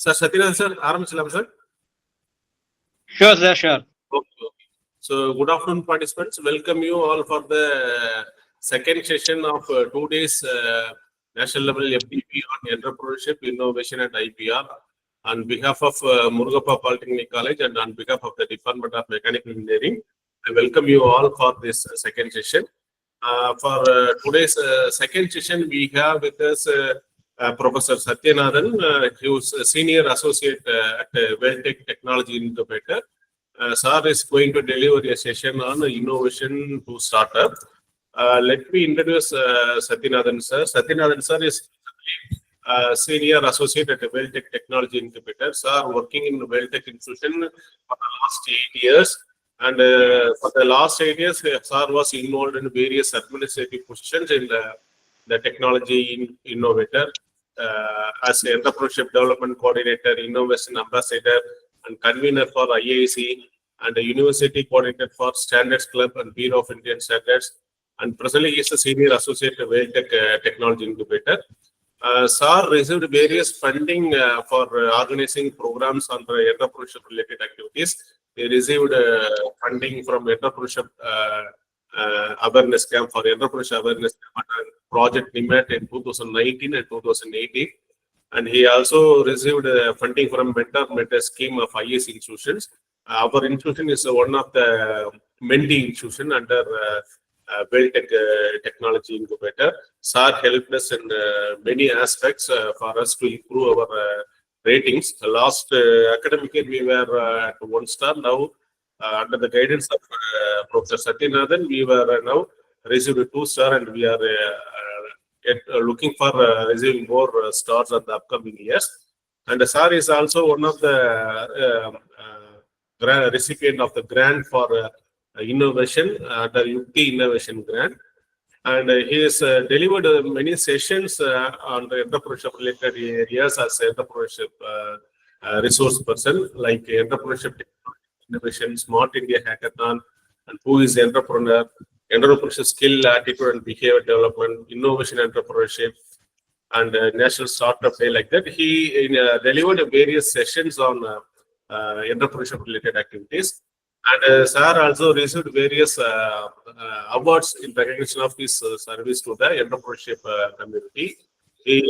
Sir, Sathyanathan sir, ஆரம்பிச்சலாம் sir. Sure, sir, sure. Okay. So, good afternoon, participants. Welcome you all for the second session of 2 days national level FDP on entrepreneurship, innovation, and IPR. On behalf of Murugappa Polytechnic College and on behalf of the Department of Mechanical Engineering, I welcome you all for this second session. For today's second session, we have with us Professor Sathyanathan, he is a senior associate at Welltech Technology Incubator. Sir is going to deliver a session on innovation to startup. Let me introduce Sathyanathan sir. Sathyanathan sir is senior associate at Welltech Technology Incubator. Sir working in Welltech institution for the last 8 years. And for the last 8 years, sir was involved in various administrative positions in the technology innovator, as entrepreneurship development coordinator, innovation ambassador, and convener for IAC, and a university coordinator for Standards Club and Bureau of Indian Standards. And presently, he is a senior associate at Welltech Technology Incubator. Sir received various funding for organizing programs on entrepreneurship-related activities. He received funding from entrepreneurship awareness camp for entrepreneurship awareness project NIMET in 2019 and 2018. And he also received funding from mentor scheme of IAC institutions. Our institution is one of the mentee institution under Welltech Technology Incubator. Sir helped us in many aspects for us to improve our ratings. The last academic year we were at 1 star. Now, under the guidance of Professor Sathyanathan, we were now received 2 star, and we are looking for receiving more stars in the upcoming years. And sir is also one of the recipient of the grant for innovation, the Yukti Innovation Grant. And he has delivered many sessions on the entrepreneurship related areas as entrepreneurship resource person, like entrepreneurship innovation, Smart India Hackathon, and who is entrepreneur, entrepreneurship skill, attitude and behavior development, innovation entrepreneurship, and national startup day, like that. He delivered various sessions on entrepreneurship related activities. And sir also received various awards in recognition of his service to the entrepreneurship community. He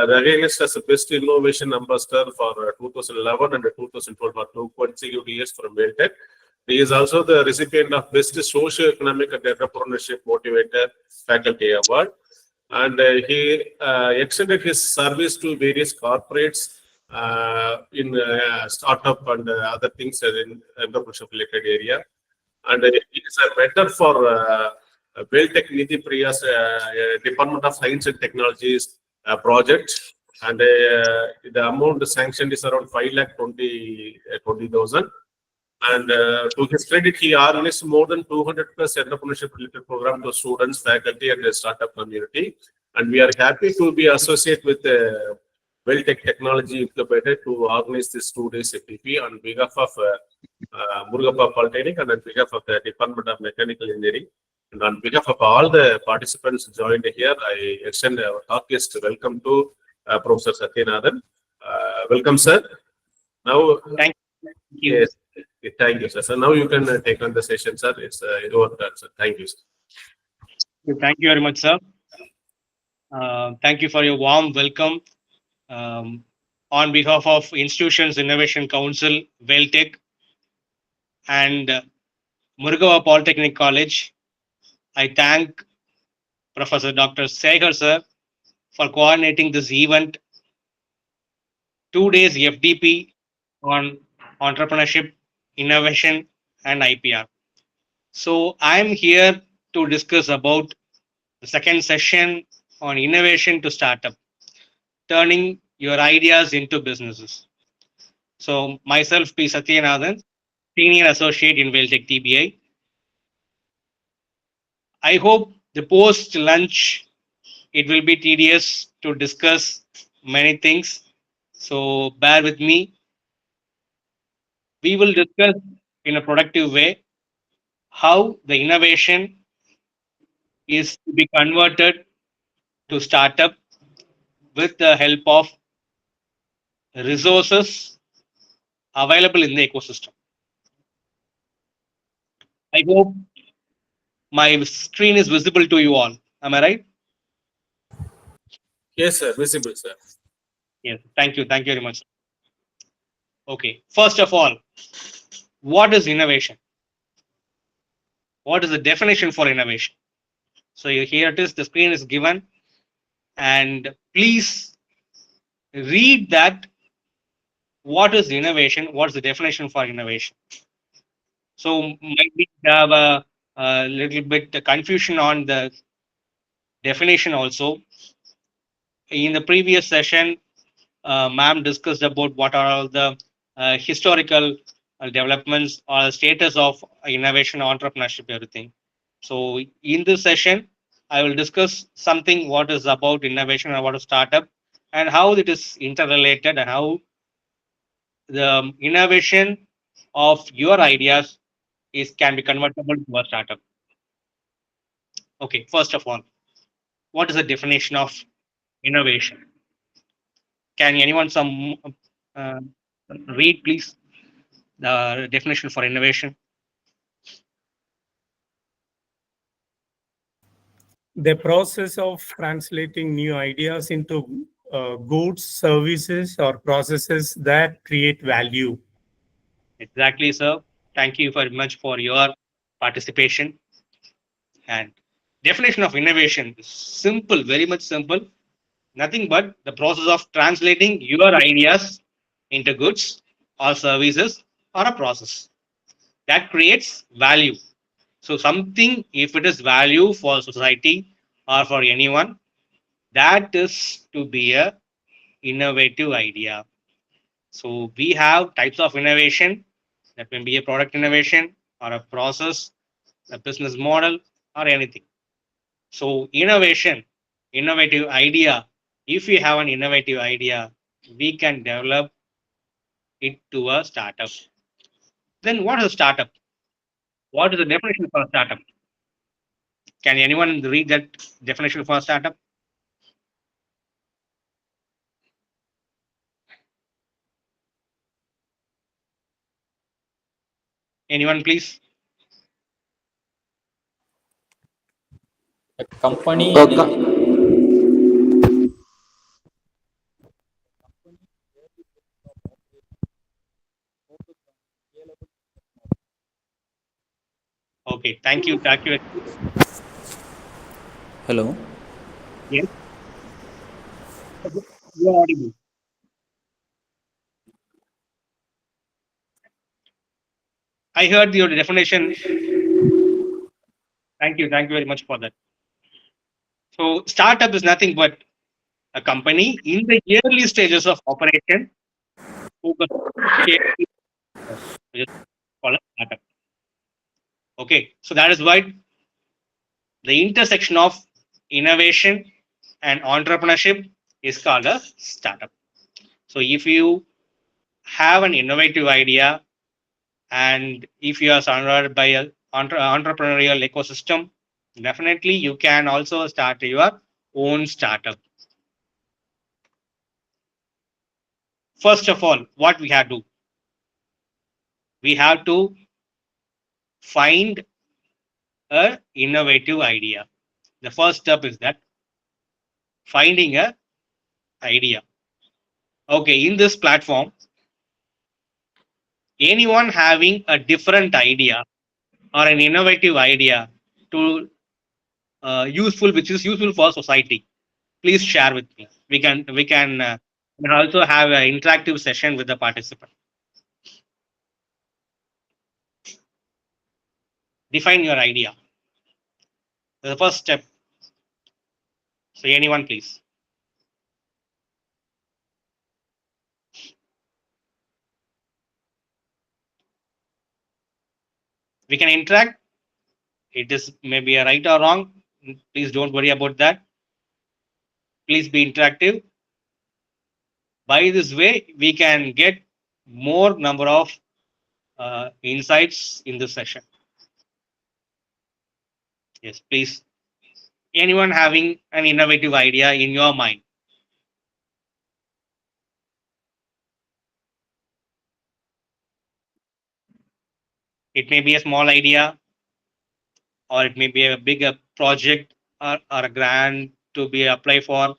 recognized as the best innovation ambassador for 2011 and 2012 for 2 consecutive years from Welltech. He is also the recipient of best socio-economic and entrepreneurship motivator faculty award. And he extended his service to various corporates in startup and other things in entrepreneurship related area. And he is a mentor for Welltech Nidhi Priya's Department of Science and Technologies project. And the amount sanctioned is around 5,20,000. And to his credit, he organized more than 200 plus entrepreneurship related programs to students, faculty, and the startup community. And we are happy to be associated with Welltech Technology Incubator to organize this 2 days FDP on behalf of Murugappa Polytechnic and on behalf of the Department of Mechanical Engineering. And on behalf of all the participants joined here, I extend our heartiest welcome to Professor Sathyanathan. Welcome, sir. Now, Thank you. Yes, thank you, sir. So now you can take on the session, sir. It's your turn, sir. Thank you, sir. Thank you very much, sir. Thank you for your warm welcome. On behalf of Institutions Innovation Council, Welltech, and Murugappa Polytechnic College, I thank Professor Dr. Sekhar sir for coordinating this event, 2 days FDP on entrepreneurship, innovation, and IPR. So I am here to discuss about the second session on innovation to startup, turning your ideas into businesses. So myself, P.Sathyanathan, Senior Associate in Welltech TBI. I hope the post-lunch, it will be tedious to discuss many things. So bear with me. We will discuss in a productive way how the innovation is to be converted to startup with the help of resources available in the ecosystem. I hope my screen is visible to you all. Am I right? Yes, sir. Visible, sir. Yes. Thank you. Thank you very much. Okay. First of all, what is innovation? What is the definition for innovation? So here it is. The screen is given, and please read that. What is innovation? What is the definition for innovation? So might we have a little bit confusion on the definition also. In the previous session, ma'am discussed about what are all the historical developments or the status of innovation, entrepreneurship, everything. So in this session, I will discuss something what is about innovation and what is startup and how it is interrelated and how the innovation of your ideas is can be convertible to a startup. Okay, first of all, what is the definition of innovation? Can anyone some uh, read, please, the definition for innovation? The process of translating new ideas into goods, services, or processes that create value. Exactly, sir. Thank you very much for your participation. And definition of innovation is simple, very much simple. Nothing but the process of translating your ideas into goods or services or a process that creates value. So something, if it is value for society or for anyone, that is to be a innovative idea. So we have types of innovation that may be a product innovation or a process, a business model, or anything. So innovation, innovative idea. If we have an innovative idea, we can develop it to a startup. Then what is a startup? What is the definition for a startup? Can anyone read that definition for a startup? Anyone, please? A company Okay, thank you. Thank you. Hello. Yes, you are audible. I heard your definition. Thank you. Thank you very much for that. So startup is nothing but a company in the early stages of operation focus which is called a startup. Okay, so that is why the intersection of innovation and entrepreneurship is called a startup. So if you have an innovative idea and if you are surrounded by a entrepreneurial ecosystem, definitely you can also start your own startup. First of all, what we have to do? We have to find a innovative idea. The first step is that finding a idea. Okay, in this platform, anyone having a different idea or an innovative idea to useful, which is useful for society, please share with me. We can also have an interactive session with the participant. Define your idea. The first step. So anyone, please. We can interact. It is maybe a right or wrong. Please don't worry about that. Please be interactive. By this way, we can get more number of insights in this session. Yes, please. Anyone having an innovative idea in your mind? It may be a small idea, or it may be a bigger project, or a grant to be apply for,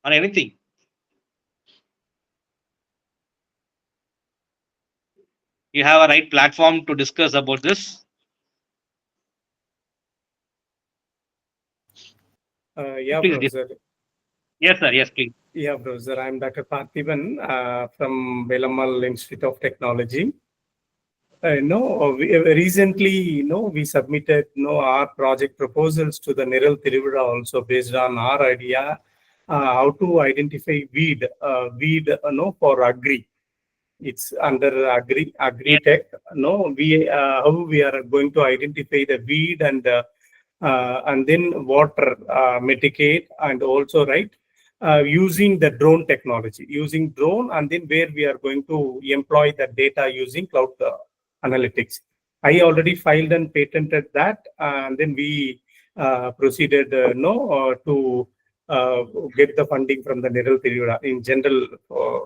or anything. You have a right platform to discuss about this. Yeah, Please. Professor. Yes, sir. Yes, please. Yeah, Professor. I'm Dr. Parthiban from Velamal Institute of Technology. Recently, we submitted, our project proposals to the Niral Tiruvira also based on our idea how to identify weed, for agri. It's under agri tech. No, how we are going to identify the weed and then water mitigate, and also using the drone technology, using drone, and then where we are going to employ the data using cloud analytics. I already filed and patented that, and then we proceeded to get the funding from the Niral Tiruvira. In general,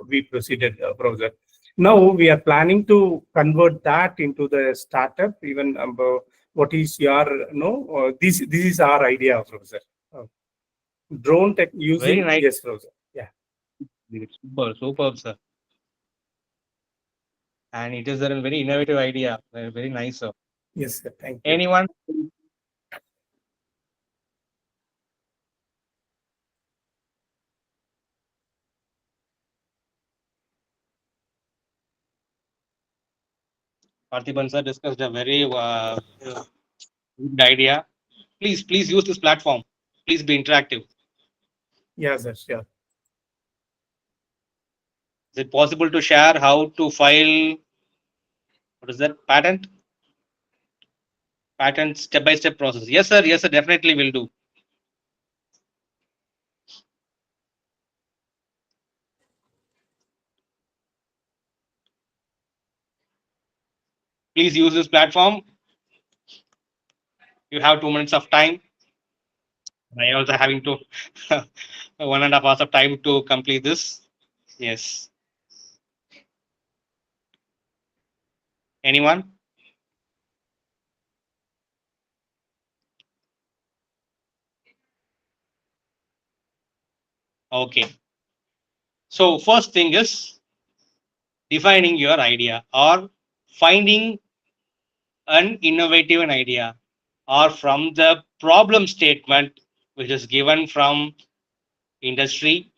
we proceeded, Professor. Now we are planning to convert that into the startup. Even what is your this is our idea, Professor. Drone tech using. Very nice. Yes, Professor. Yeah. Super, sir. And it is a very innovative idea. Very nice, sir. Yes, sir. Thank you. Anyone? Parthiban sir discussed a very good idea. Please use this platform. Please be interactive. Yes, sir. Sure. Is it possible to share how to file? What is that? Patent step-by-step process. Yes, sir. Yes, sir. Definitely will do. Please use this platform. You have 2 minutes of time. I also having to 1.5 hours of time to complete this. Yes. Anyone? Okay. So first thing is defining your idea, or finding an innovative idea, or from the problem statement which is given from industry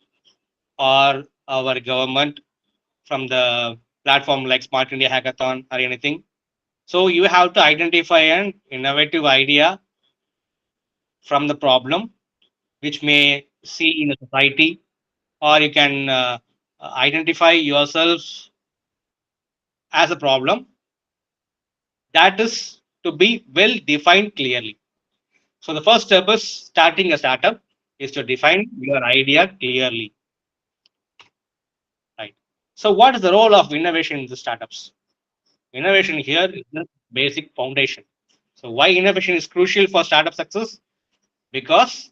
or our government, from the platform like Smart India Hackathon or anything. So you have to identify an innovative idea from the problem which may see in the society, or you can identify yourself as a problem that is to be well defined clearly. So the first step is starting a startup is to define your idea clearly. Right. So what is the role of innovation in the startups? Innovation here is the basic foundation. So why innovation is crucial for startup success? Because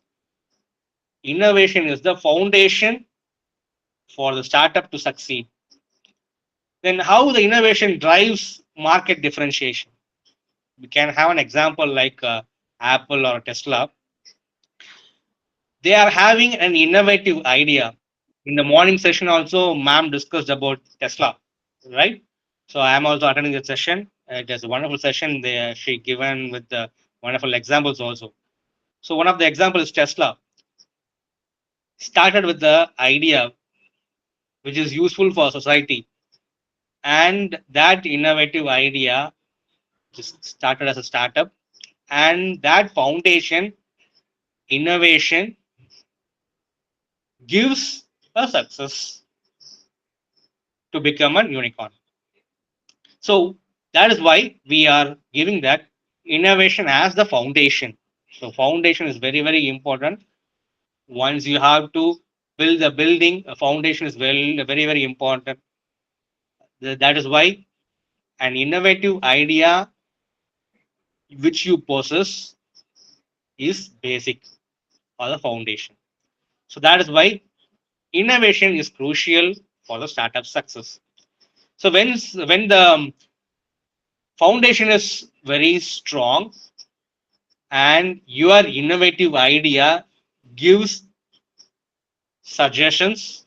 innovation is the foundation for the startup to succeed. Then how the innovation drives market differentiation? We can have an example like Apple or Tesla. They are having an innovative idea. In the morning session also, ma'am discussed about Tesla, right? So I am also attending the session. It is a wonderful session. She given with the wonderful examples also. So one of the examples is Tesla. Started with the idea which is useful for society, and that innovative idea just started as a startup, and that foundation innovation gives a success to become a unicorn. So that is why we are giving that innovation as the foundation. So foundation is very, very important. Once you have to build the building, a foundation is very, very important. That is why an innovative idea which you possess is basic or the foundation. So that is why innovation is crucial for the startup success. So when the foundation is very strong and your innovative idea gives suggestions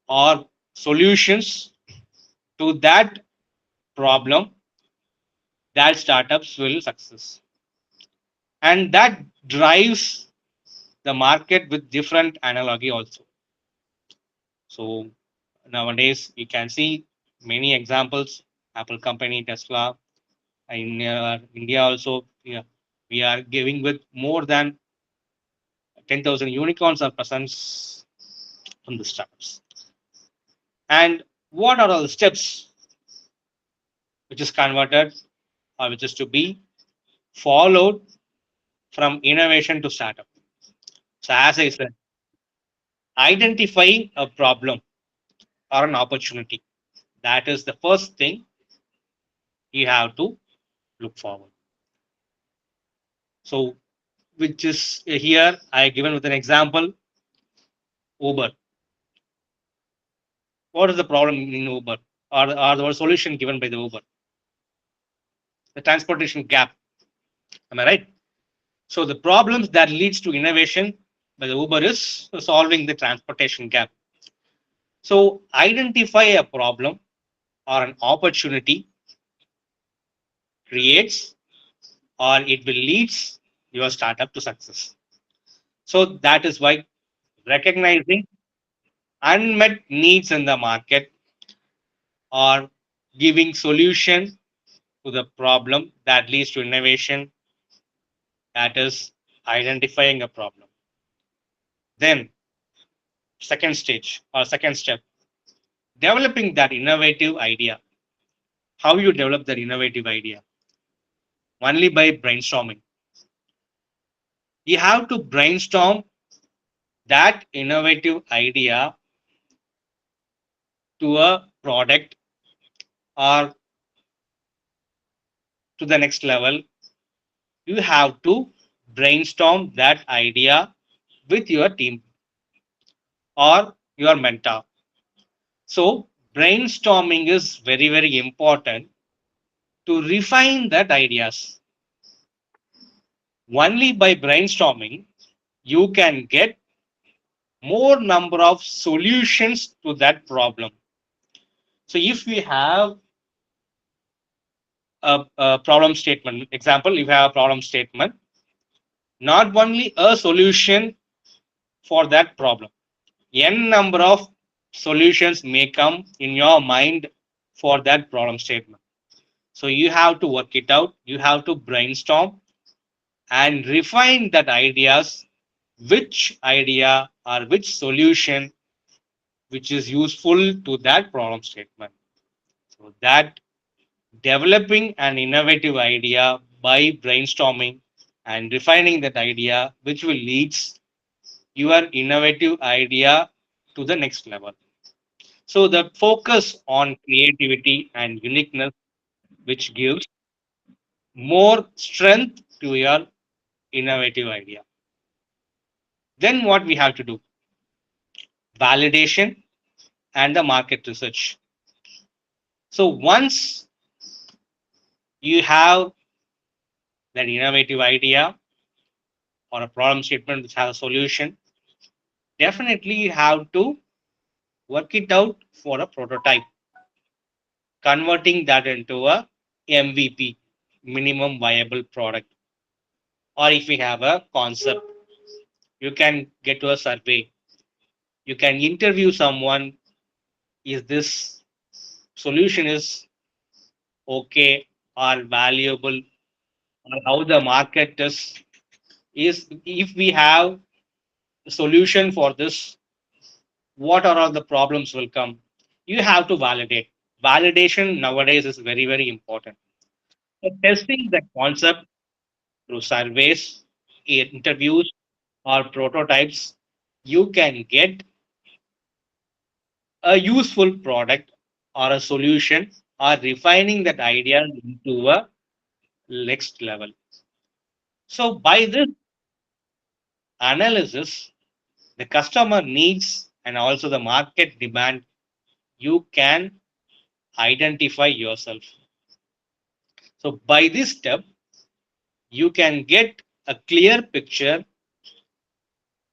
or solutions to that problem, that startups will success. And that drives the market with different analogy also. So nowadays we can see many examples, Apple company, Tesla, in India also, yeah, we are giving with more than 10,000 unicorns are present from the startups. And what are all the steps which is converted or which is to be followed from innovation to startup? So as I said, identifying a problem or an opportunity. That is the first thing you have to look forward. So, which is here I given with an example, Uber. What is the problem in Uber? Or the solution given by the Uber? The transportation gap. Am I right? So the problems that leads to innovation by the Uber is solving the transportation gap. So identify a problem or an opportunity creates or it will leads your startup to success. So that is why recognizing unmet needs in the market or giving solution to the problem that leads to innovation, that is identifying a problem. Then second stage or second step, developing that innovative idea. How you develop that innovative idea? Only by brainstorming. You have to brainstorm that innovative idea to a product or to the next level. You have to brainstorm that idea with your team or your mentor. So brainstorming is very, very important to refine that ideas. Only by brainstorming, you can get more number of solutions to that problem. So if we have a problem statement, example, if you have a problem statement, not only a solution for that problem, n number of solutions may come in your mind for that problem statement. So you have to work it out, you have to brainstorm and refine that ideas, which idea or which solution which is useful to that problem statement. So that developing an innovative idea by brainstorming and refining that idea, which will leads your innovative idea to the next level. So the focus on creativity and uniqueness, which gives more strength to your innovative idea. Then what we have to do? Validation and the market research. So once you have that innovative idea or a problem statement which has a solution, definitely you have to work it out for a prototype, converting that into a MVP, minimum viable product. Or if you have a concept, you can get to a survey. You can interview someone. Is this solution is okay or valuable, or how the market is if we have a solution for this, what are all the problems will come? You have to validate. Validation nowadays is very, very important. So testing the concept through surveys, interviews, or prototypes, you can get a useful product or a solution or refining that idea into a next level. So by this analysis, the customer needs and also the market demand, you can identify yourself. So by this step, you can get a clear picture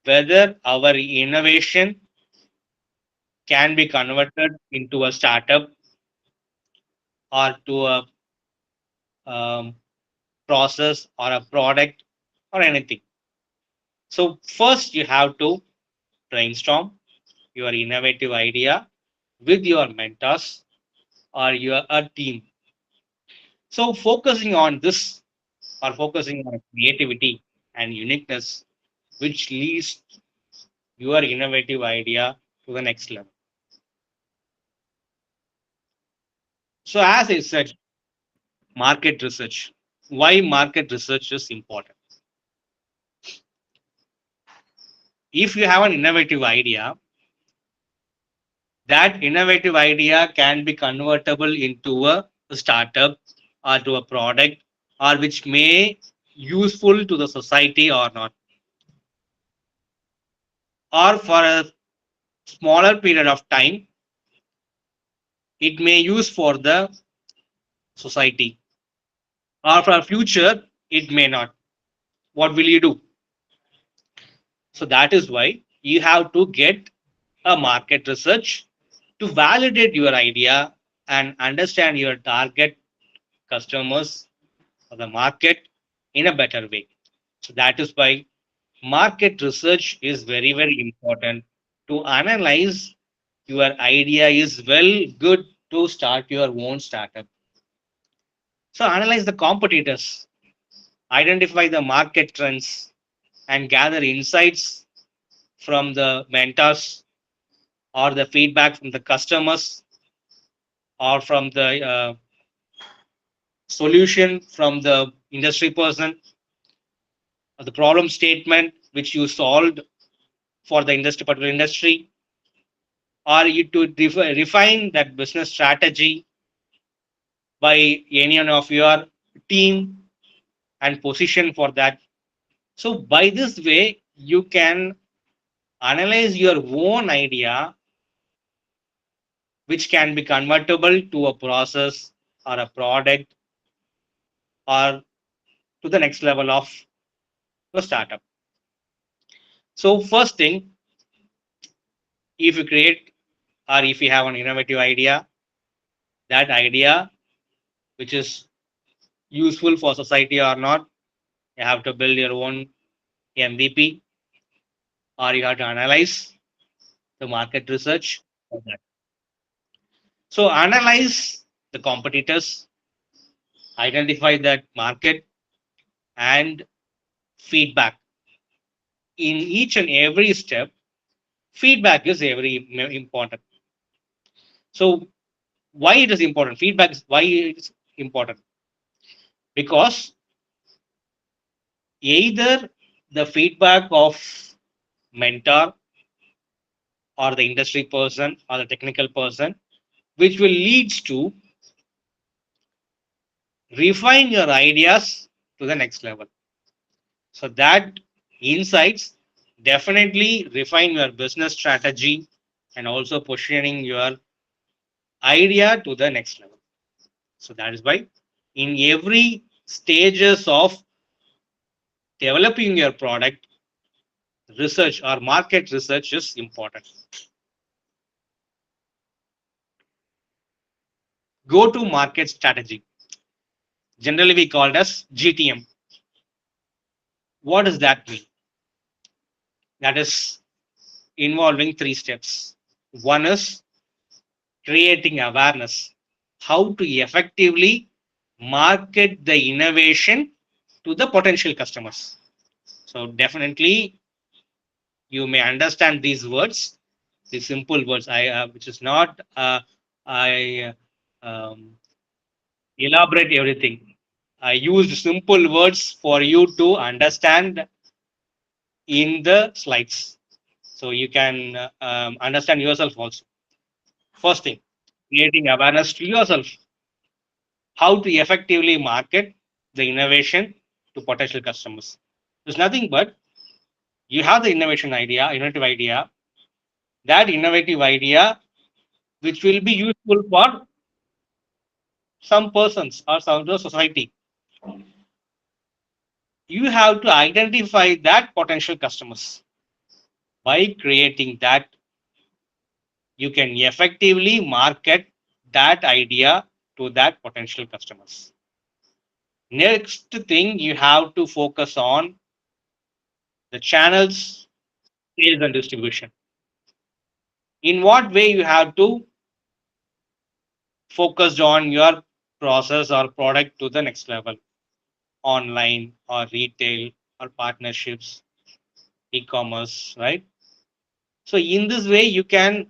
whether our innovation can be converted into a startup or to a process or a product or anything. So first you have to brainstorm your innovative idea with your mentors or your a team. So focusing on this or focusing on creativity and uniqueness, which leads your innovative idea to the next level. So as I said, market research. Why market research is important? If you have an innovative idea, that innovative idea can be convertible into a startup or to a product or which may useful to the society or not, or for a smaller period of time it may use for the society, or for future it may not. What will you do? So that is why you have to get a market research to validate your idea and understand your target customers or the market in a better way. So that is why market research is very, very important to analyze your idea is well good to start your own startup. So analyze the competitors, identify the market trends, and gather insights from the mentors or the feedback from the customers or from the solution from the industry person, or the problem statement which you solved for the industry, particular industry, or you to refine that business strategy by any one of your team and position for that. So by this way, you can analyze your own idea, which can be convertible to a process or a product or to the next level of the startup. So first thing, if you create or if you have an innovative idea, that idea which is useful for society or not, you have to build your own MVP or you have to analyze the market research for that. So analyze the competitors, identify that market, and feedback. In each and every step, feedback is very important. So why it is important? Feedback is why it is important, because either the feedback of mentor or the industry person or the technical person, which will leads to refine your ideas to the next level. So that insights definitely refine your business strategy and also positioning your idea to the next level. So that is why in every stages of developing your product, research or market research is important. Go to market strategy. Generally we call it as GTM. What does that mean? That is involving 3 steps. One is creating awareness, how to effectively market the innovation to the potential customers. So definitely you may understand these words, these simple words, which is not I elaborate everything. I used simple words for you to understand in the slides, so you can understand yourself also. First thing, creating awareness to yourself, how to effectively market the innovation to potential customers. There's nothing but you have the innovative idea, that innovative idea which will be useful for some persons or some the society. You have to identify that potential customers. By creating that, you can effectively market that idea to that potential customers. Next thing you have to focus on the channels, sales and distribution. In what way you have to focus on your process or product to the next level, online or retail or partnerships, e-commerce, right? So in this way, you can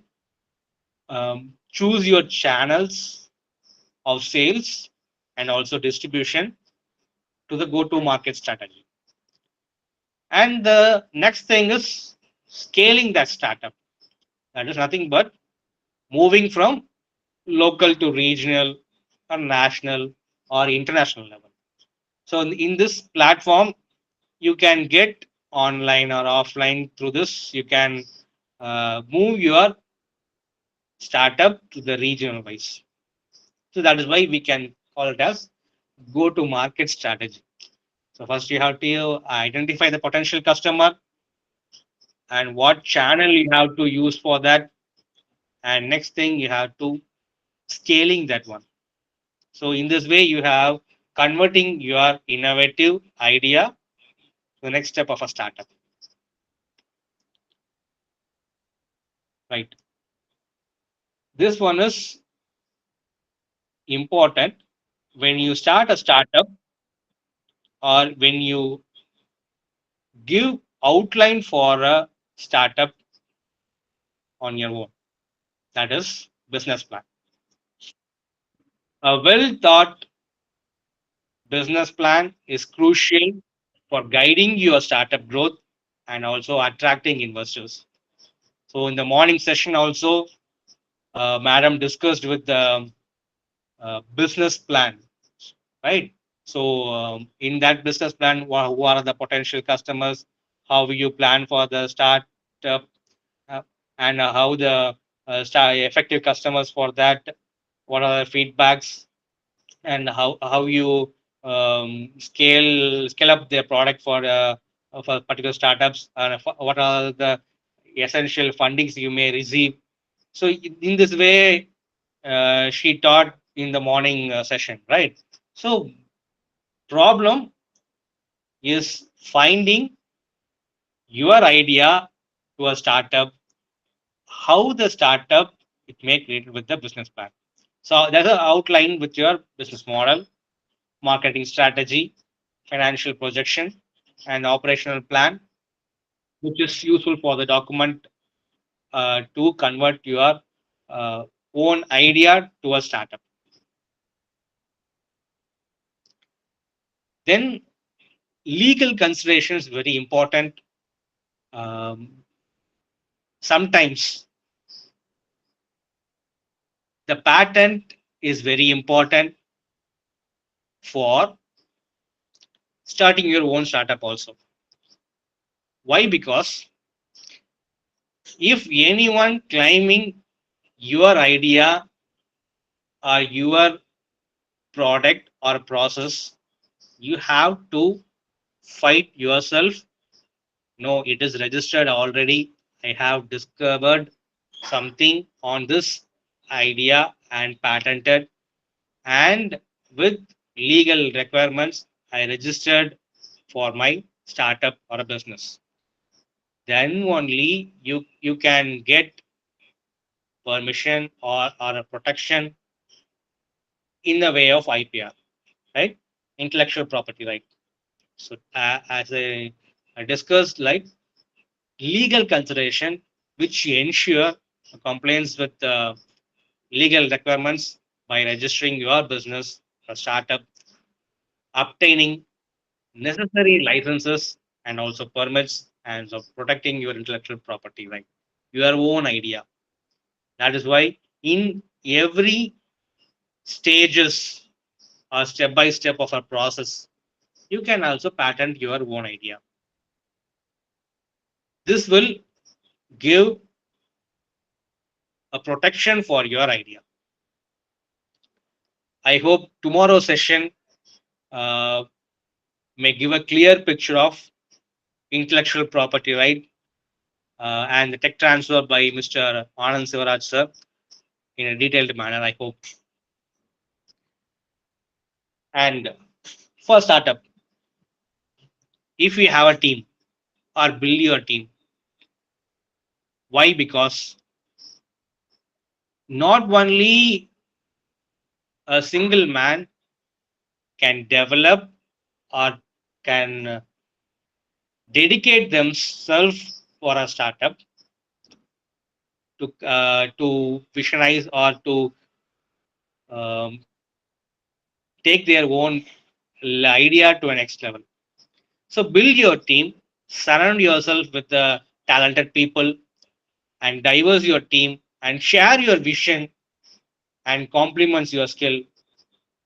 choose your channels of sales and also distribution to the go-to market strategy. And the next thing is scaling that startup. That is nothing but moving from local to regional or national or international level. So in this platform, you can get online or offline through this. You can move your startup to the regional wise. So that is why we can call it as go to market strategy. So first you have to identify the potential customer and what channel you have to use for that. And next thing you have to scaling that one. So in this way you have converting your innovative idea to the next step of a startup. Right. This one is important when you start a startup or when you give outline for a startup on your own. That is business plan. A well thought business plan is crucial for guiding your startup growth and also attracting investors. So in the morning session also, madam discussed with the business plan, right? So in that business plan, who are the potential customers? How will you plan for the startup, uh, and how the effective customers for that? What are the feedbacks, and how you scale up their product for particular startups, and what are the essential fundings you may receive. So in this way, she taught in the morning session, right? So problem is finding your idea to a startup, how the startup it may create with the business plan. So there's an outline with your business model, marketing strategy, financial projection, and operational plan, which is useful for the document to convert your uh, own idea to a startup. Then legal consideration is very important. Sometimes the patent is very important for starting your own startup also. Why? Because if anyone claiming your idea or your product or process, you have to fight yourself. No, it is registered already. I have discovered something on this idea and patented, and with legal requirements, I registered for my startup or a business. Then only you can get permission or a protection in the way of IPR, right? Intellectual property right. So as I discussed, like legal consideration, which ensure compliance with legal requirements by registering your business or startup, obtaining necessary licenses and also permits, and so protecting your intellectual property right, your own idea. That is why in every stages or step by step of a process, you can also patent your own idea. This will give a protection for your idea. I hope tomorrow's session may give a clear picture of intellectual property right and the tech transfer by Mr. Anand Sivaraj sir in a detailed manner, I hope. And for startup, if you have a team or build your team, why? Because not only a single man can develop or can dedicate themselves for a startup to visionize or to um, take their own idea to a next level. So build your team, surround yourself with the talented people, and diverse your team, and share your vision and complements your skill.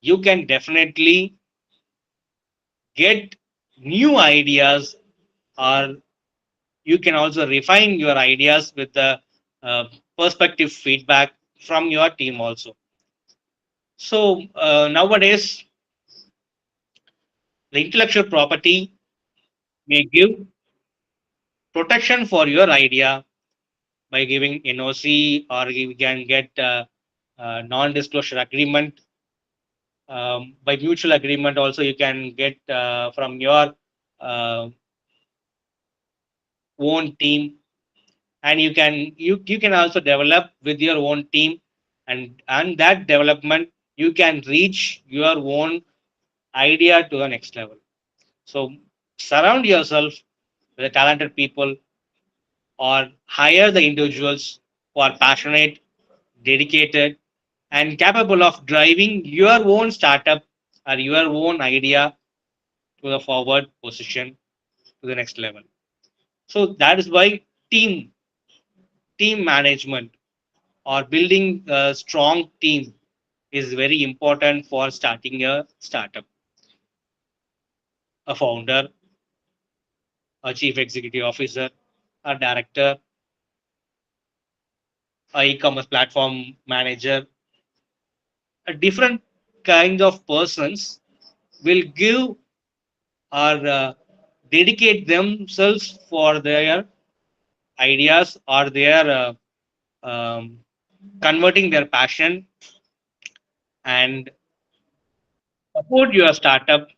You can definitely get new ideas, or you can also refine your ideas with the uh, perspective feedback from your team also. So nowadays, the intellectual property may give protection for your idea by giving NOC, or you can get non-disclosure agreement. By mutual agreement, also you can get from your uh, own team, and you can also develop with your own team, and that development you can reach your own idea to the next level. So surround yourself with the talented people, or hire the individuals who are passionate, dedicated, and capable of driving your own startup or your own idea to the forward position to the next level. So that is why team management or building a strong team is very important for starting a startup. A founder, a chief executive officer, a director, a e-commerce platform manager, a different kind of persons will give or dedicate themselves for their ideas, or their converting their passion and support your startup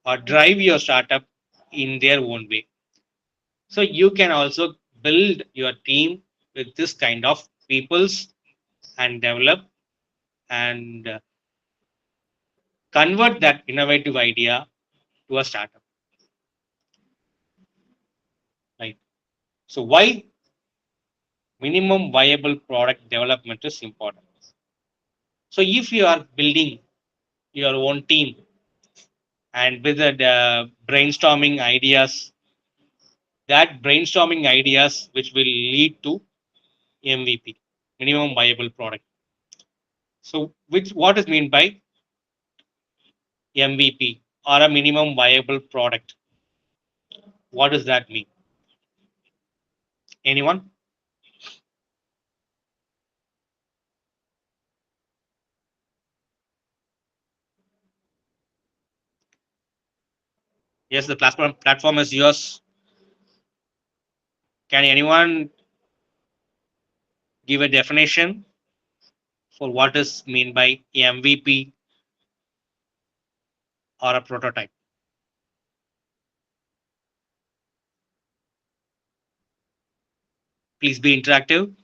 or drive your startup in their own way. So you can also build your team with this kind of peoples and develop and convert that innovative idea to a startup, right? So why minimum viable product development is important? So if you are building your own team and with the brainstorming ideas, that brainstorming ideas which will lead to MVP, minimum viable product. So which what is mean by MVP or a minimum viable product? What does that mean? Anyone? Yes, the platform is yours. Can anyone give a definition for what is mean by MVP or a prototype? Please be interactive.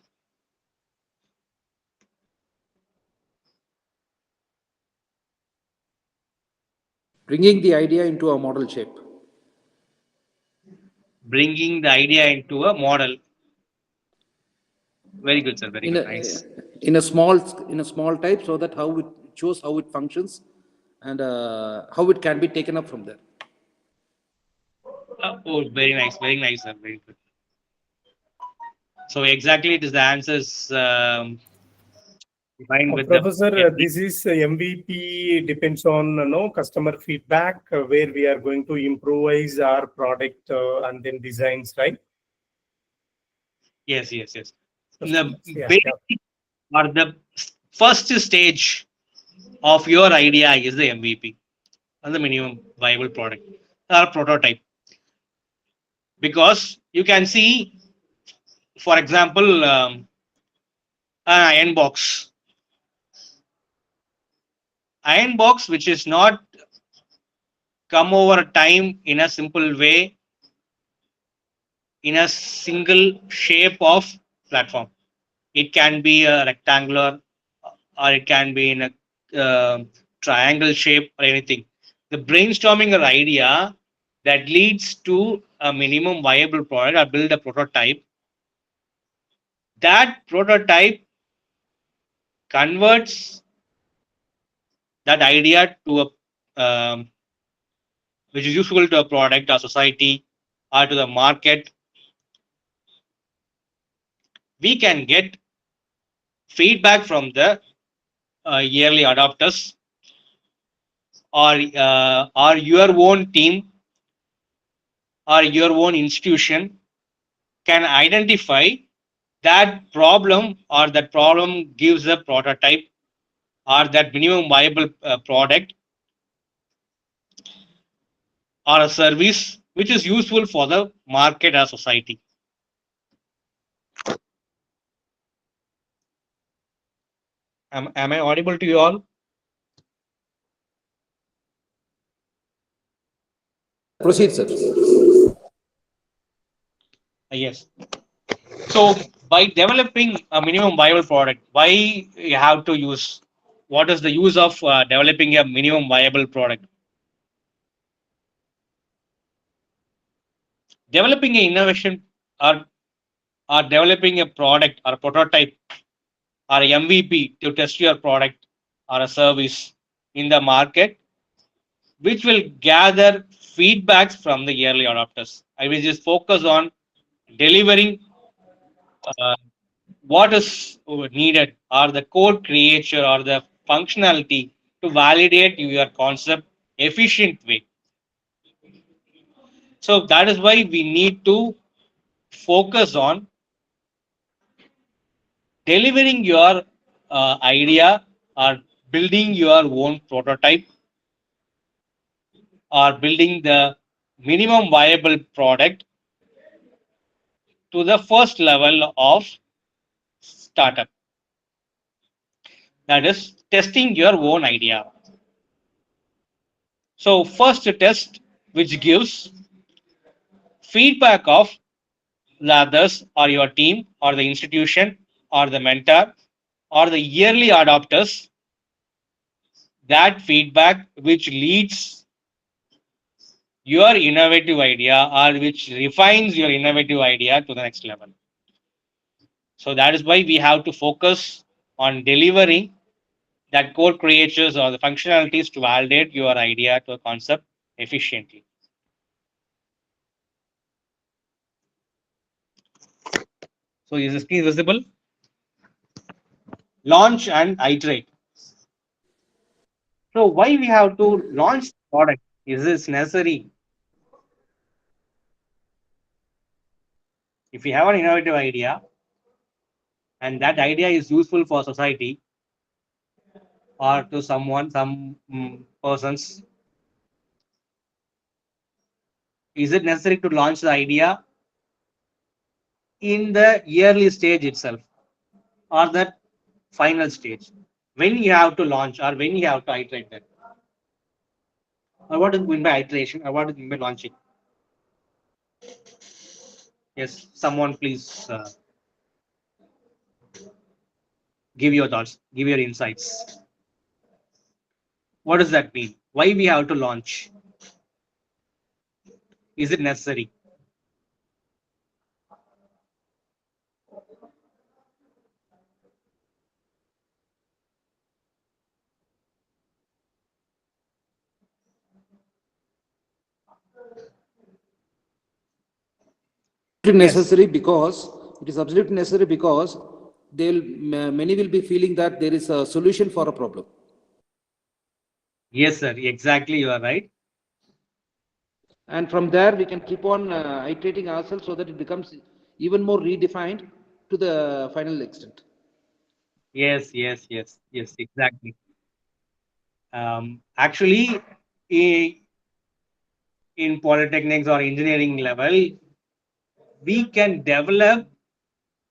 Bringing the idea into a model shape. Bringing the idea into a model. Very good, sir. Very in good. a Nice. in a small type, so that how it shows how it functions, and how it can be taken up from there. Oh, very nice. Very nice, sir. Very good. So exactly, it is the answers defined with the. Professor, this is MVP depends on customer feedback where we are going to improvise our product and then designs, right? Yes. The Yeah, basic or the first stage of your idea is the MVP, and the minimum viable product or prototype. Because you can see, for example, an iron box which is not come over time in a simple way, in a single shape of platform. It can be a rectangular, or it can be in a triangle shape or anything. The brainstorming or idea that leads to a minimum viable product or build a prototype. That prototype converts that idea to a which is useful to a product or society or to the market. We can get feedback from the yearly adopters, or your own team or your own institution can identify that problem, or that problem gives a prototype or that minimum viable product or a service which is useful for the market or society. Am I audible to you all? Proceed, sir. Yes. So by developing a minimum viable product, why you have to use? What is the use of developing a minimum viable product? Developing an innovation, or developing a product or a prototype or a MVP to test your product or a service in the market, which will gather feedbacks from the early adopters. I will just focus on delivering uh, what is needed, or the code creature or the functionality to validate your concept efficient way. So that is why we need to focus on delivering your idea, or building your own prototype, or building the minimum viable product to the first level of startup, that is testing your own idea. So first test, which gives feedback of the others or your team or the institution or the mentor or the yearly adopters, that feedback which leads your innovative idea, or which refines your innovative idea to the next level. So that is why we have to focus on delivering that code creatures or the functionalities to validate your idea to a concept efficiently. So is the screen visible? Launch and iterate. So why we have to launch the product? Is this necessary? If you have an innovative idea and that idea is useful for society or to someone, some persons, is it necessary to launch the idea in the early stage itself, or that final stage, when you have to launch or when you have to iterate that? Or what is mean by iteration, or what is mean by launching? Yes, someone please give your thoughts, give your insights. What does that mean? Why we have to launch? Is it necessary? Necessary because it is absolutely necessary, because many will be feeling that there is a solution for a problem. Yes, sir. Exactly, you are right. And from there, we can keep on iterating ourselves so that it becomes even more redefined to the final extent. Yes, yes, yes, yes, exactly. Actually, in polytechnics or engineering level, we can develop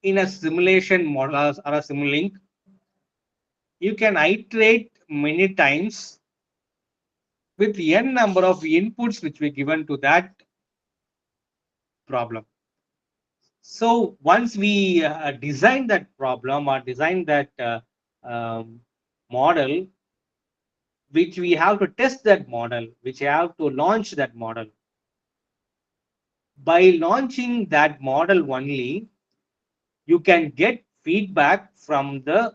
in a simulation model or a Simulink. You can iterate many times with n number of inputs which we given to that problem. So once we design that problem or design that model, which we have to test that model, which we have to launch that model. By launching that model only, you can get feedback from the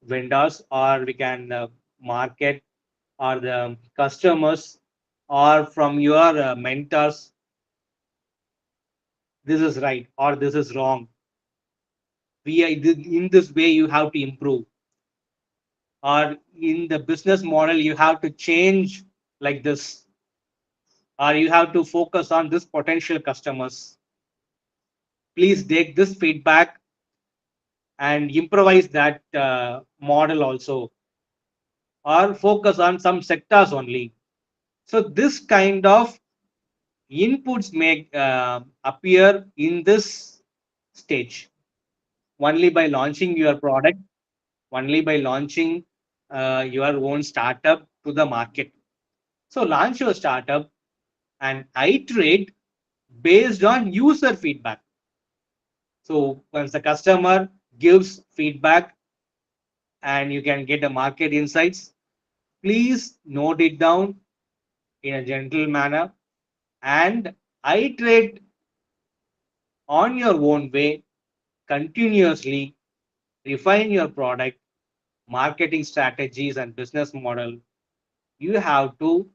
vendors, or we can market, or the customers, or from your mentors. This is right or this is wrong. In this way you have to improve, or in the business model you have to change like this, or you have to focus on this potential customers. Please take this feedback and improvise that model also, or focus on some sectors only. So this kind of inputs may appear in this stage only by launching your product, only by launching your own startup to the market. So launch your startup and iterate based on user feedback. So once the customer gives feedback and you can get the market insights, please note it down in a gentle manner and iterate on your own way, continuously refine your product, marketing strategies and business model. You have to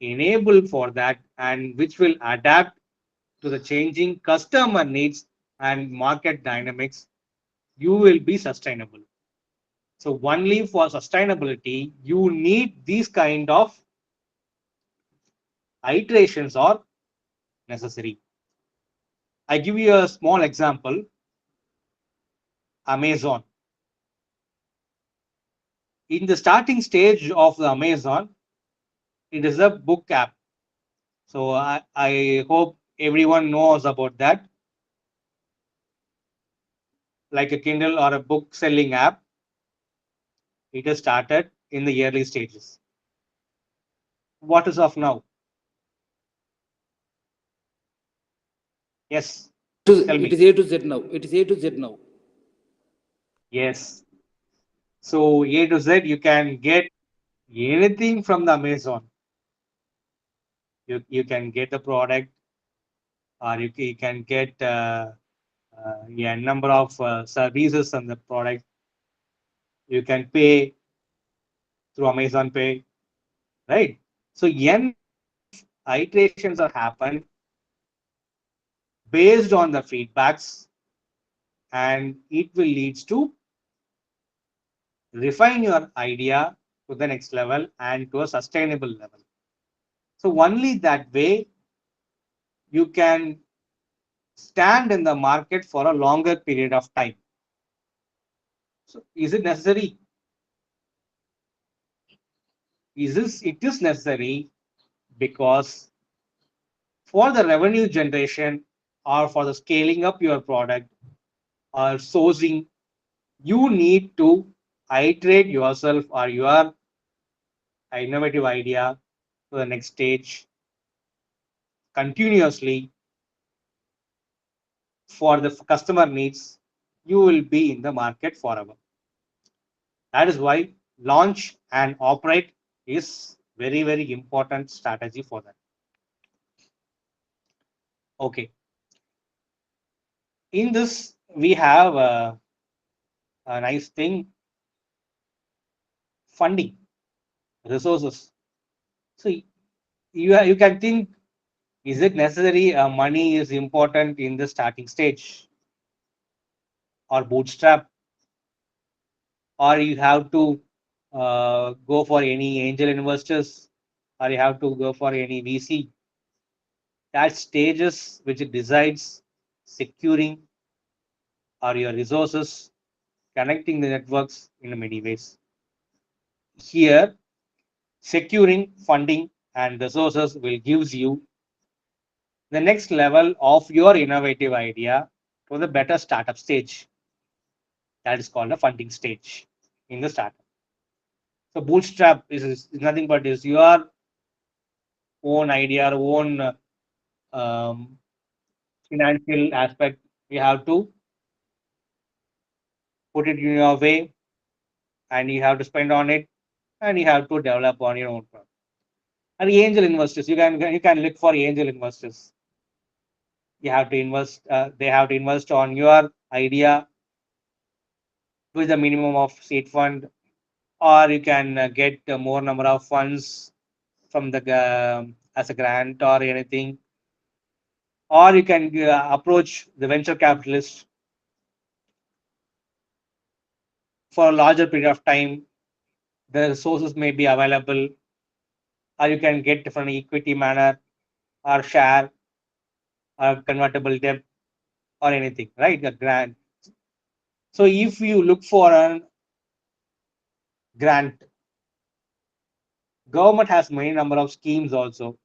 enable for that, and which will adapt to the changing customer needs and market dynamics. You will be sustainable. So only for sustainability, you need these kind of iterations are necessary. I give you a small example. Amazon. In the starting stage of the Amazon, it is a book app. So I hope everyone knows about that. Like a Kindle or a book selling app, it has started in the early stages. What is of now? Yes. Tell me. It is A to Z now. It is A to Z now. Yes. So A to Z, you can get anything from the Amazon. You can get the product, or you can get a number of services on the product. You can pay through Amazon Pay, right? So n iterations are happen based on the feedbacks, and it will lead to refine your idea to the next level and to a sustainable level. So only that way you can stand in the market for a longer period of time. So is it necessary? It is necessary because for the revenue generation, or for the scaling up your product or sourcing, you need to iterate yourself or your innovative idea to the next stage continuously for the customer needs. You will be in the market forever. That is why launch and operate is very, very important strategy for that. Okay. In this, we have a nice thing, funding, resources. So you can think, is it necessary money is important in the starting stage, or bootstrap, or you have to go for any angel investors, or you have to go for any VC? That stages which decides securing or your resources connecting the networks in many ways. Here, securing funding and resources will gives you the next level of your innovative idea to the better startup stage. That is called a funding stage in the startup. So bootstrap is nothing but is your own idea, own um, financial aspect. You have to put it in your way, and you have to spend on it, and you have to develop on your own product. And the angel investors, you can look for angel investors. You have to invest. They have to invest on your idea with the minimum of seed fund, or you can get more number of funds from the as a grant or anything, or you can approach the venture capitalist for a larger period of time. The resources may be available, or you can get from equity manner or share or convertible debt or anything, right? A grant. So if you look for a grant, government has many number of schemes also.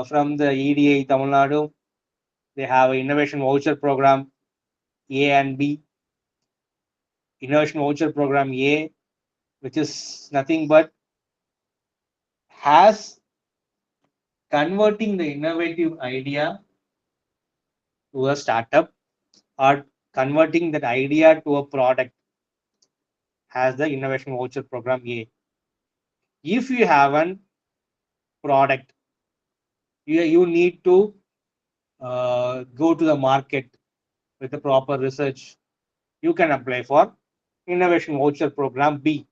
From the EDA Tamil Nadu, they have an innovation voucher program A and B. Innovation voucher program A, which is nothing but has converting the innovative idea to a startup or converting that idea to a product, has the innovation voucher program A. If you have a product, you need to go to the market with the proper research. You can apply for innovation voucher program B.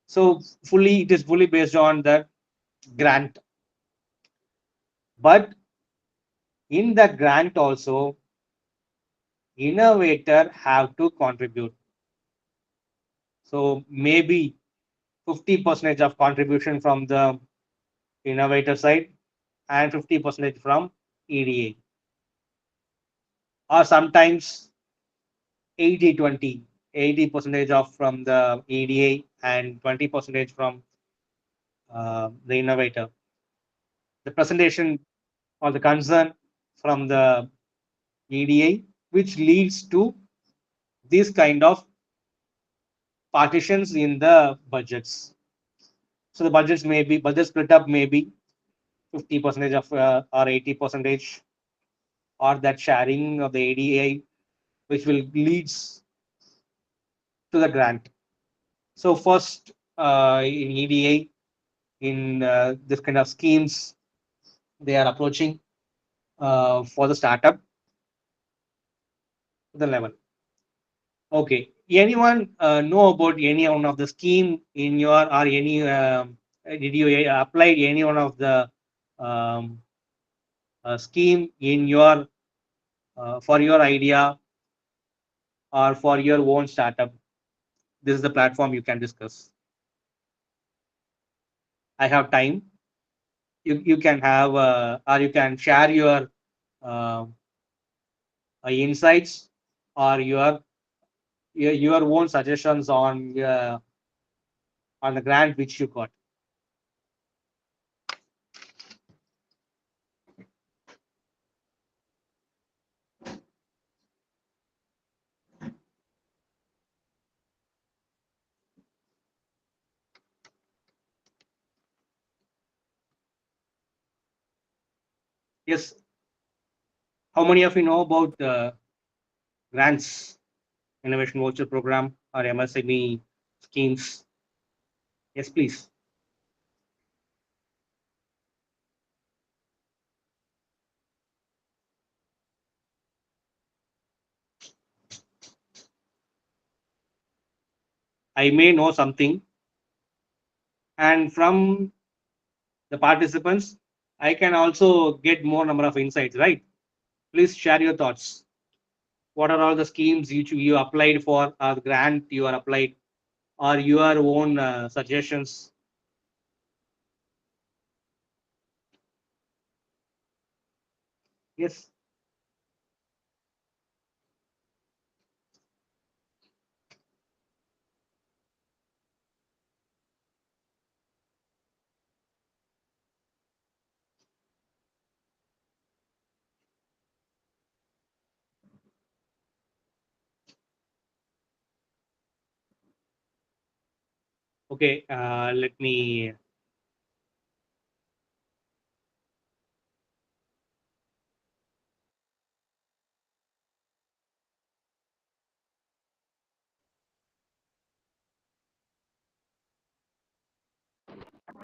So it is fully based on the grant. But in the grant also, innovator have to contribute. So maybe 50% of contribution from the innovator side and 50% from EDA. Or sometimes 80-20, 80% of from the EDA and 20% from the innovator. The presentation or the concern from the EDA, which leads to this kind of partitions in the budgets. So the budget split up maybe 50% of or 80%, or that sharing of the ADA, which will leads to the grant. So first in EDA, in this kind of schemes, they are approaching for the startup the level. Okay, anyone know about any one of the scheme in your, or any did you apply any one of the um, scheme in your for your idea or for your own startup? This is the platform you can discuss. I have time. You can have or you can share your uh, insights or your own suggestions on the grant which you got. Yes. How many of you know about grants, innovation voucher program, or MSME schemes? Yes, please. I may know something, and from the participants, I can also get more number of insights, right? Please share your thoughts. What are all the schemes you applied for, or the grant you are applied, or your own suggestions? Yes. Okay, let me.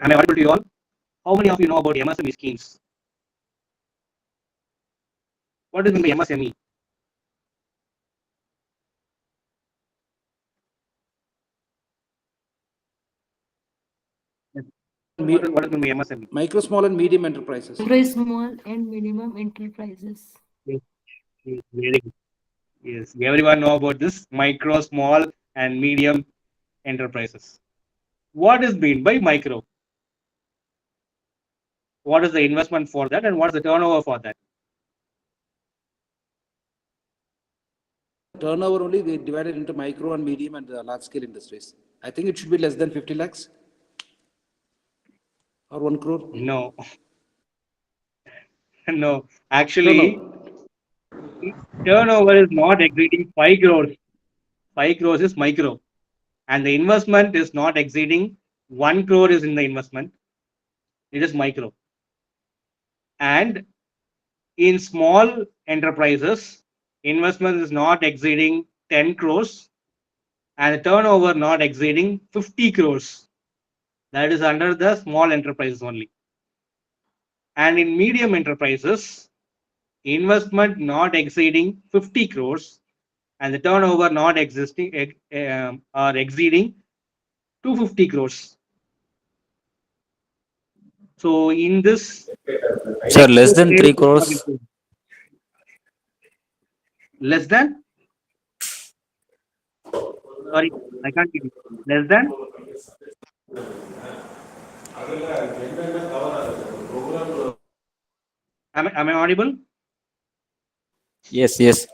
Am I audible to you all? How many of you know about MSME schemes? What is the MSME? What is the MSME? Micro, small and medium enterprises. Micro, small and medium enterprises. Yes, very good. Yes, everyone know about this micro, small, and medium enterprises. What is mean by micro? What is the investment for that, and what is the turnover for that? Turnover only they divided into micro and medium and large scale industries. I think it should be less than 50 lakhs or 1 crore. No, no. Actually, turnover is not exceeding 5 crores. 5 crores is micro, and the investment is not exceeding 1 crore is in the investment. It is micro. And in small enterprises, investment is not exceeding 10 crores and the turnover not exceeding 50 crores. That is under the small enterprises only. And in medium enterprises, investment not exceeding 50 crores and the turnover not existing or exceeding 250 crores. So in this, Sir, less than 3 crores. less than, sorry, I can't get it. Less than, am I audible? Yes, yes.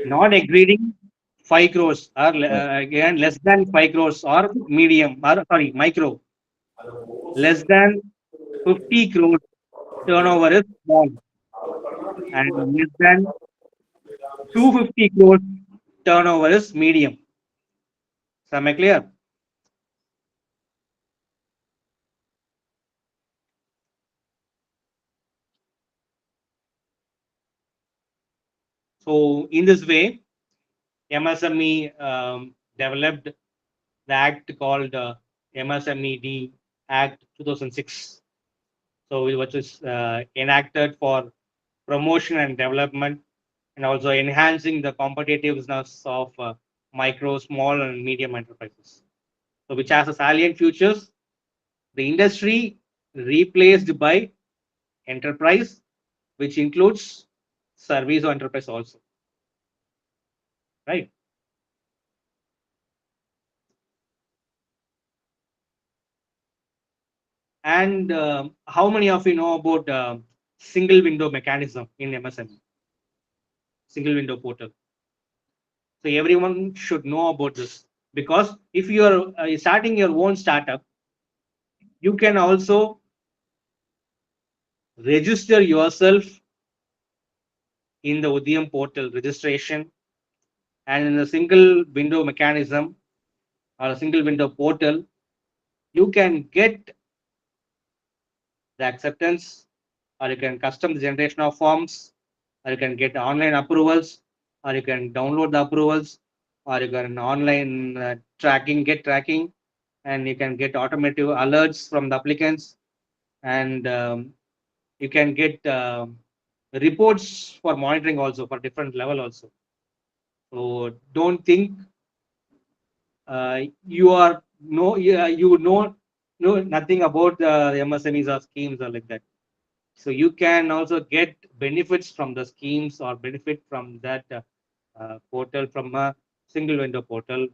Not exceeding 5 crores or again less than 5 crores or medium or sorry micro. Less than 50 crores turnover is small and less than 250 crores turnover is medium. So am I clear? So in this way, MSME developed the act called MSMED Act 2006. So which is enacted for promotion and development and also enhancing the competitiveness of micro, small, and medium enterprises. So which has a salient features, the industry replaced by enterprise, which includes service or enterprise also, right? And how many of you know about single window mechanism in MSME? Single window portal. So everyone should know about this because if you are starting your own startup, you can also register yourself in the Udyam portal registration and in the single window mechanism or a single window portal, you can get the acceptance or you can custom the generation of forms or you can get online approvals or you can download the approvals or you can online get tracking and you can get automatic alerts from the applicants and you can get reports for monitoring also for different level also. So don't think you are you know nothing about the MSMEs or schemes or like that. So you can also get benefits from the schemes or benefit from that portal from a single window portal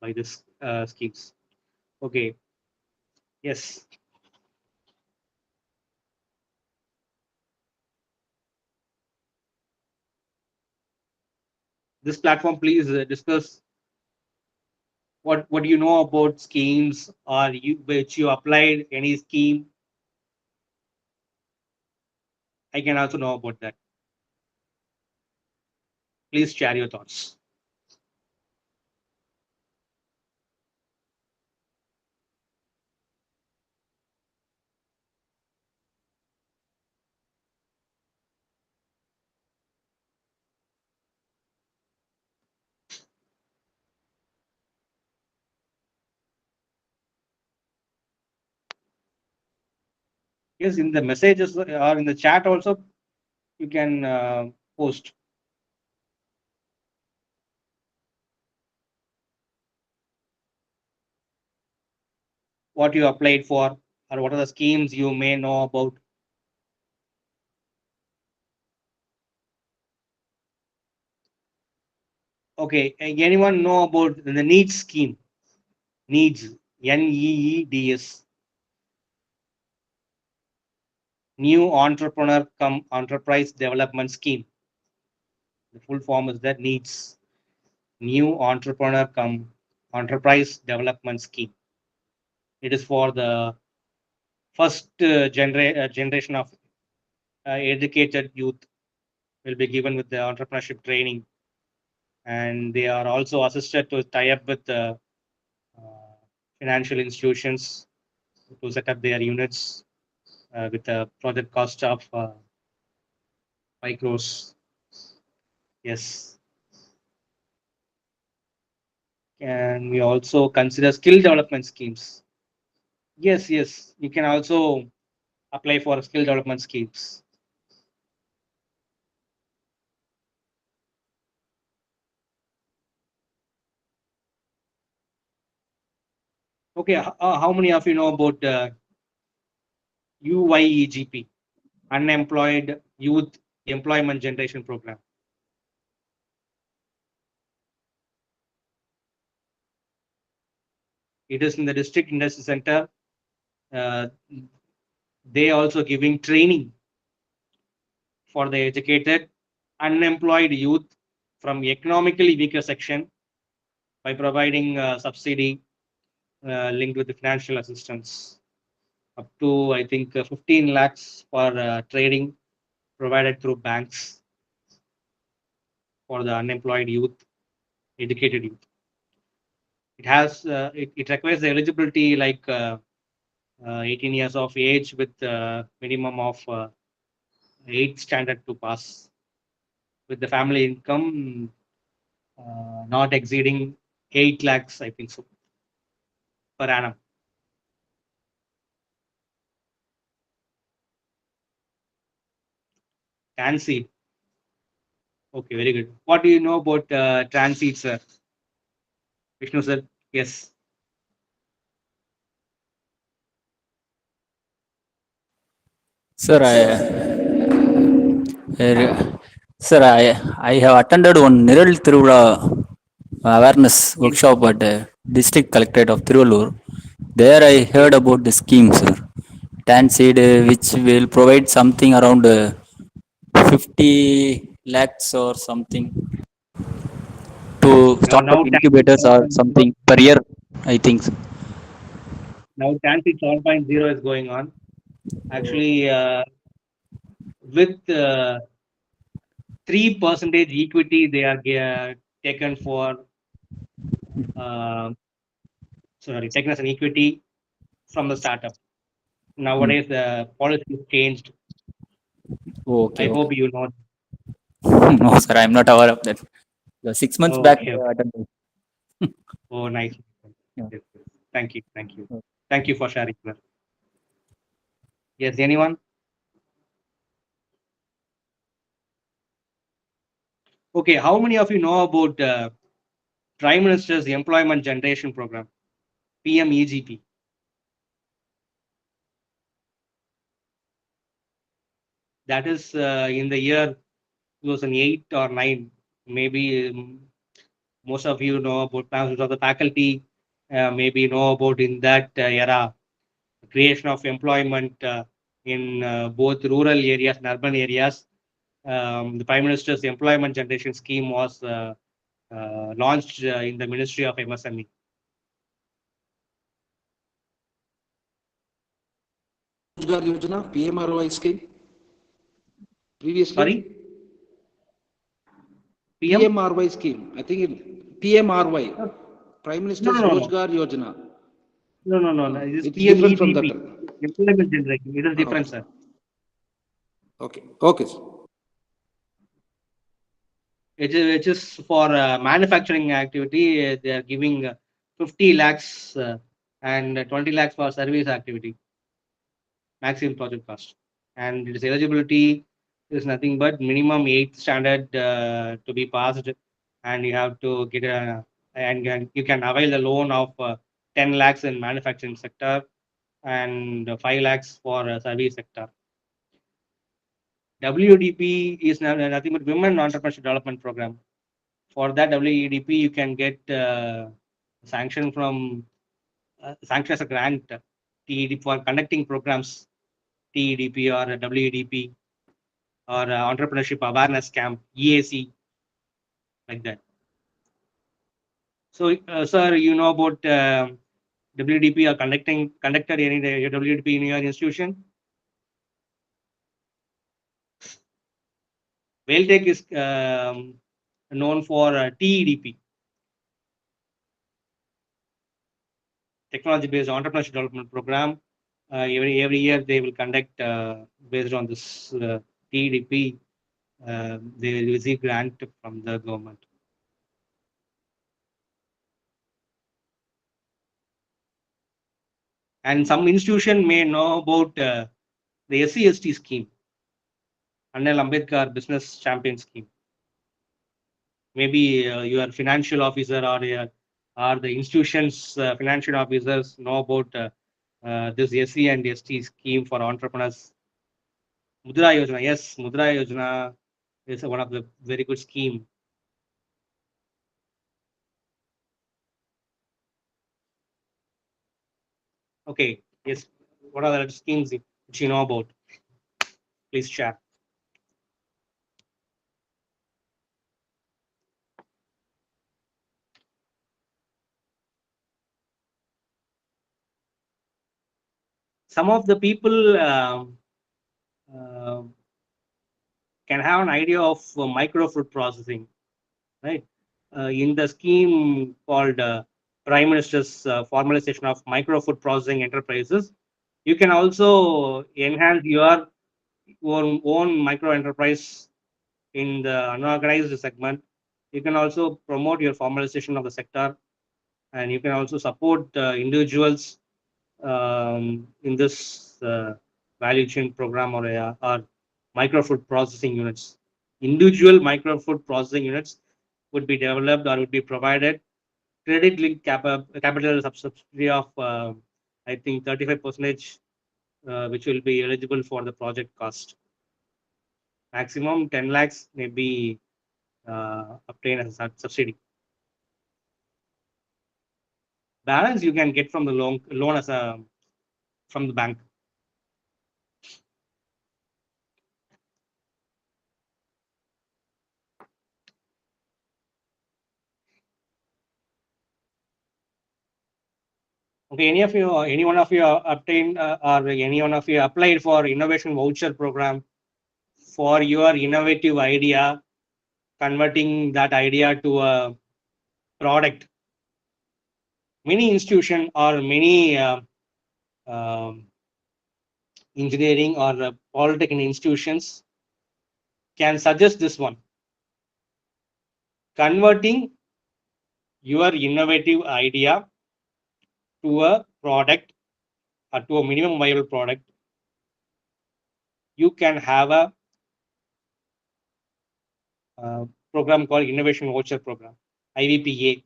by this schemes. Okay. Yes. This platform, please discuss what do you know about schemes or you which you applied any scheme. I can also know about that. Please share your thoughts. Yes, in the messages or in the chat also, you can post. What you applied for, or what are the schemes you may know about. Okay, anyone know about the NEEDS scheme? NEEDS, NEEDS. New Entrepreneur Cum Enterprise Development Scheme. The full form is that NEEDS. New Entrepreneur Cum Enterprise Development Scheme. It is for the first generation of educated youth will be given with the entrepreneurship training, and they are also assisted to tie up with the financial institutions to set up their units with a project cost of 5 crores. Yes. Can we also consider skill development schemes? Yes, yes. You can also apply for skill development schemes. Okay, how many of you know about UYEGP, Unemployed Youth Employment Generation Program? It is in the district industry center. They also giving training for the educated unemployed youth from economically weaker section by providing subsidy linked with the financial assistance up to, I think, 15 lakhs for trading provided through banks for the unemployed youth, educated youth. It has it requires the eligibility like 18 years of age with minimum of 8th standard to pass, with the family income not exceeding 8 lakhs, I think so, per annum. Transit. Okay, very good. What do you know about transit, sir? Vishnu, sir? Yes. Sir, sir, I have attended one Niral Tiruvula awareness workshop at District Collectorate of Tiruvallur. There I heard about the scheme, sir. Tanseed, which will provide something around 50 lakhs or something to start up Now transit incubators or 7.0. something per year, I think. Now transit 7.0 is going on. Actually, with 3% equity, they are taken for taken as an equity from the startup. Nowadays, the policy is changed. Okay, I okay. hope you know. No, sir, I'm not aware of that. 6 months back, Okay, I okay. attended. Oh, nice. Yeah. Yes, yes. Thank you, thank you, thank you for sharing, sir. Yes, anyone? Okay, how many of you know about Prime Minister's Employment Generation Program, PMEGP? That is in the year 2008 or 9. Maybe most of you know about members of the faculty, maybe know about in that era, creation of employment in both rural areas and urban areas. The Prime Minister's Employment Generation Scheme was launched in the Ministry of MSME. Rojgar Yojana, PMRY scheme. Previously, Sorry? PM? PMRY scheme. I think PMRY, Prime No, Minister's no, no, Rojgar Yojana. no. It is It's different from that. PMEGP, Employment Generation. It is different, sir. Okay, okay, sir. It is for manufacturing activity. They are giving 50 lakhs and 20 lakhs for service activity. maximum project cost. And its eligibility is nothing but minimum 8th standard to be passed, and you have to get and you can avail the loan of 10 lakhs in manufacturing sector and 5 lakhs for service sector. WDP is nothing but Women Entrepreneurship Development Program. For that WEDP, you can get sanction from sanction as a grant TEDP for conducting programs, TEDP or WEDP or Entrepreneurship Awareness Camp, EAC, like that. So, sir, you know about WDP or conducted any WDP in your institution? WellTech is known for TEDP, Technology-Based Entrepreneurship Development Program. Every year they will conduct based on this TEDP. They will receive grant from the government. And some institution may know about the SC/ST scheme, Annal Ambedkar Business Champion Scheme. Maybe your financial officer or the institution's financial officers know about this SC and ST scheme for entrepreneurs. Mudra Yojana, yes, Mudra Yojana is one of the very good scheme. Okay, yes, what are the schemes which you know about? Please share. Some of the people can have an idea of micro food processing, right? In the scheme called Prime Minister's formalization of micro food processing enterprises, you can also enhance your own micro enterprise in the unorganized segment. You can also promote your formalization of the sector, and you can also support individuals in this value chain program or micro food processing units. Individual micro food processing units would be developed or would be provided credit linked capital subsidy of I think 35%, which will be eligible for the project cost. Maximum 10 lakhs may be obtained as a subsidy. Balance you can get from the loan as a from the bank. Okay, any one of you obtained or any one of you applied for innovation voucher program for your innovative idea, converting that idea to a product. Many institution or many engineering or polytechnic institutions can suggest this one. Converting your innovative idea to a product or to a minimum viable product, you can have a program called Innovation Voucher Program, IVPA.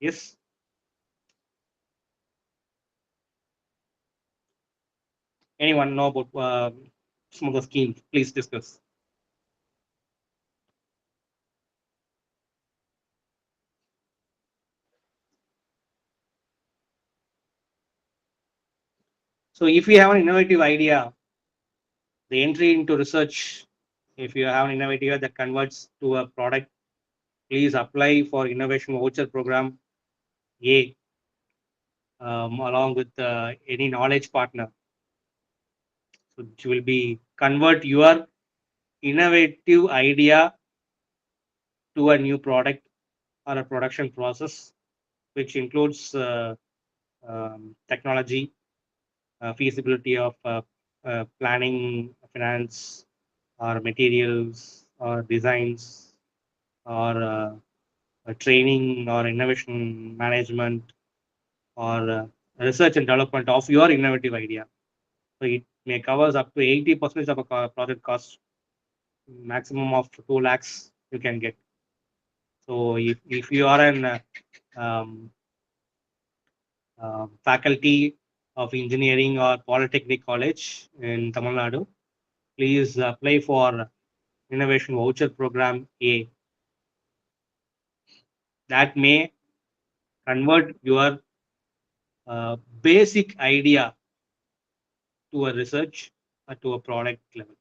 Yes. Anyone know about some of the schemes? Please discuss. So if you have an innovative idea, the entry into research, if you have an innovative idea that converts to a product, please apply for Innovation Voucher Program A along with any knowledge partner. So it will be convert your innovative idea to a new product or a production process which includes technology, feasibility of planning, finance, or materials, or designs, or training, or innovation management, or research and development of your innovative idea. So it may covers up to 80% of a project cost, maximum of 2 lakhs you can get. So if you are an um, faculty of engineering or polytechnic college in Tamil Nadu, please apply for innovation voucher program A. That may convert your basic idea to a research or to a product level.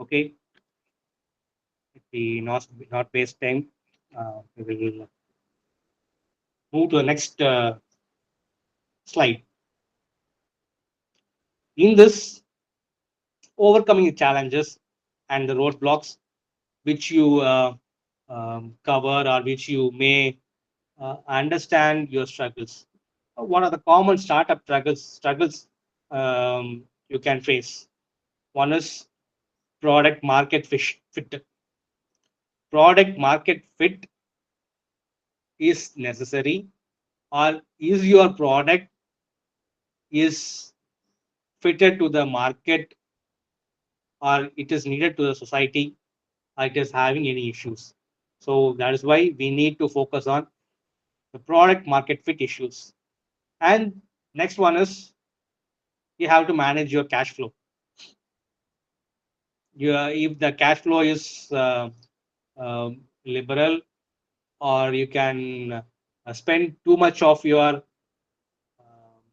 Okay, if we not waste time, we will move to the next slide. In this, overcoming the challenges and the roadblocks which you cover, or which you may understand your struggles. What are the common startup struggles you can face? One is product market fit. Product market fit is necessary, or is your product is fitted to the market, or it is needed to the society, or it is having any issues. So that is why we need to focus on the product market fit issues. And next one is you have to manage your cash flow. If the cash flow is liberal, or you can spend too much of your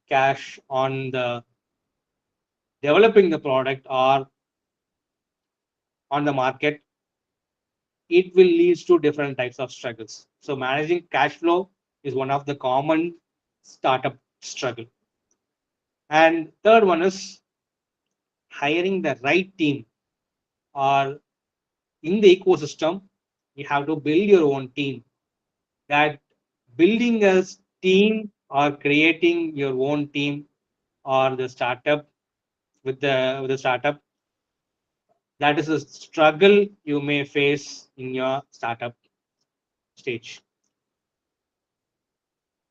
cash on the developing the product or on the market, it will lead to different types of struggles. So managing cash flow is one of the common startup struggle. And third one is hiring the right team, or in the ecosystem you have to build your own team. That building a team or creating your own team, or the startup with the startup, that is a struggle you may face in your startup stage.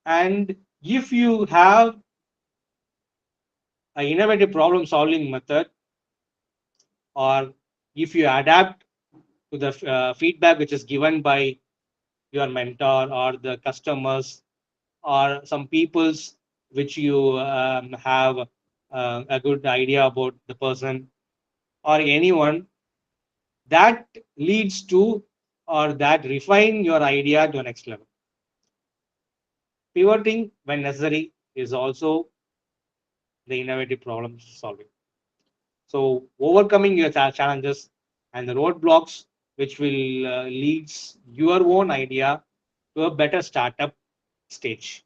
And if you have an innovative problem solving method, or if you adapt to the feedback which is given by your mentor or the customers or some peoples which you have a good idea about the person or anyone, that leads to, or that refine your idea to the next level. Pivoting when necessary is also the innovative problem solving. So overcoming your challenges and the roadblocks which will leads your own idea to a better startup stage.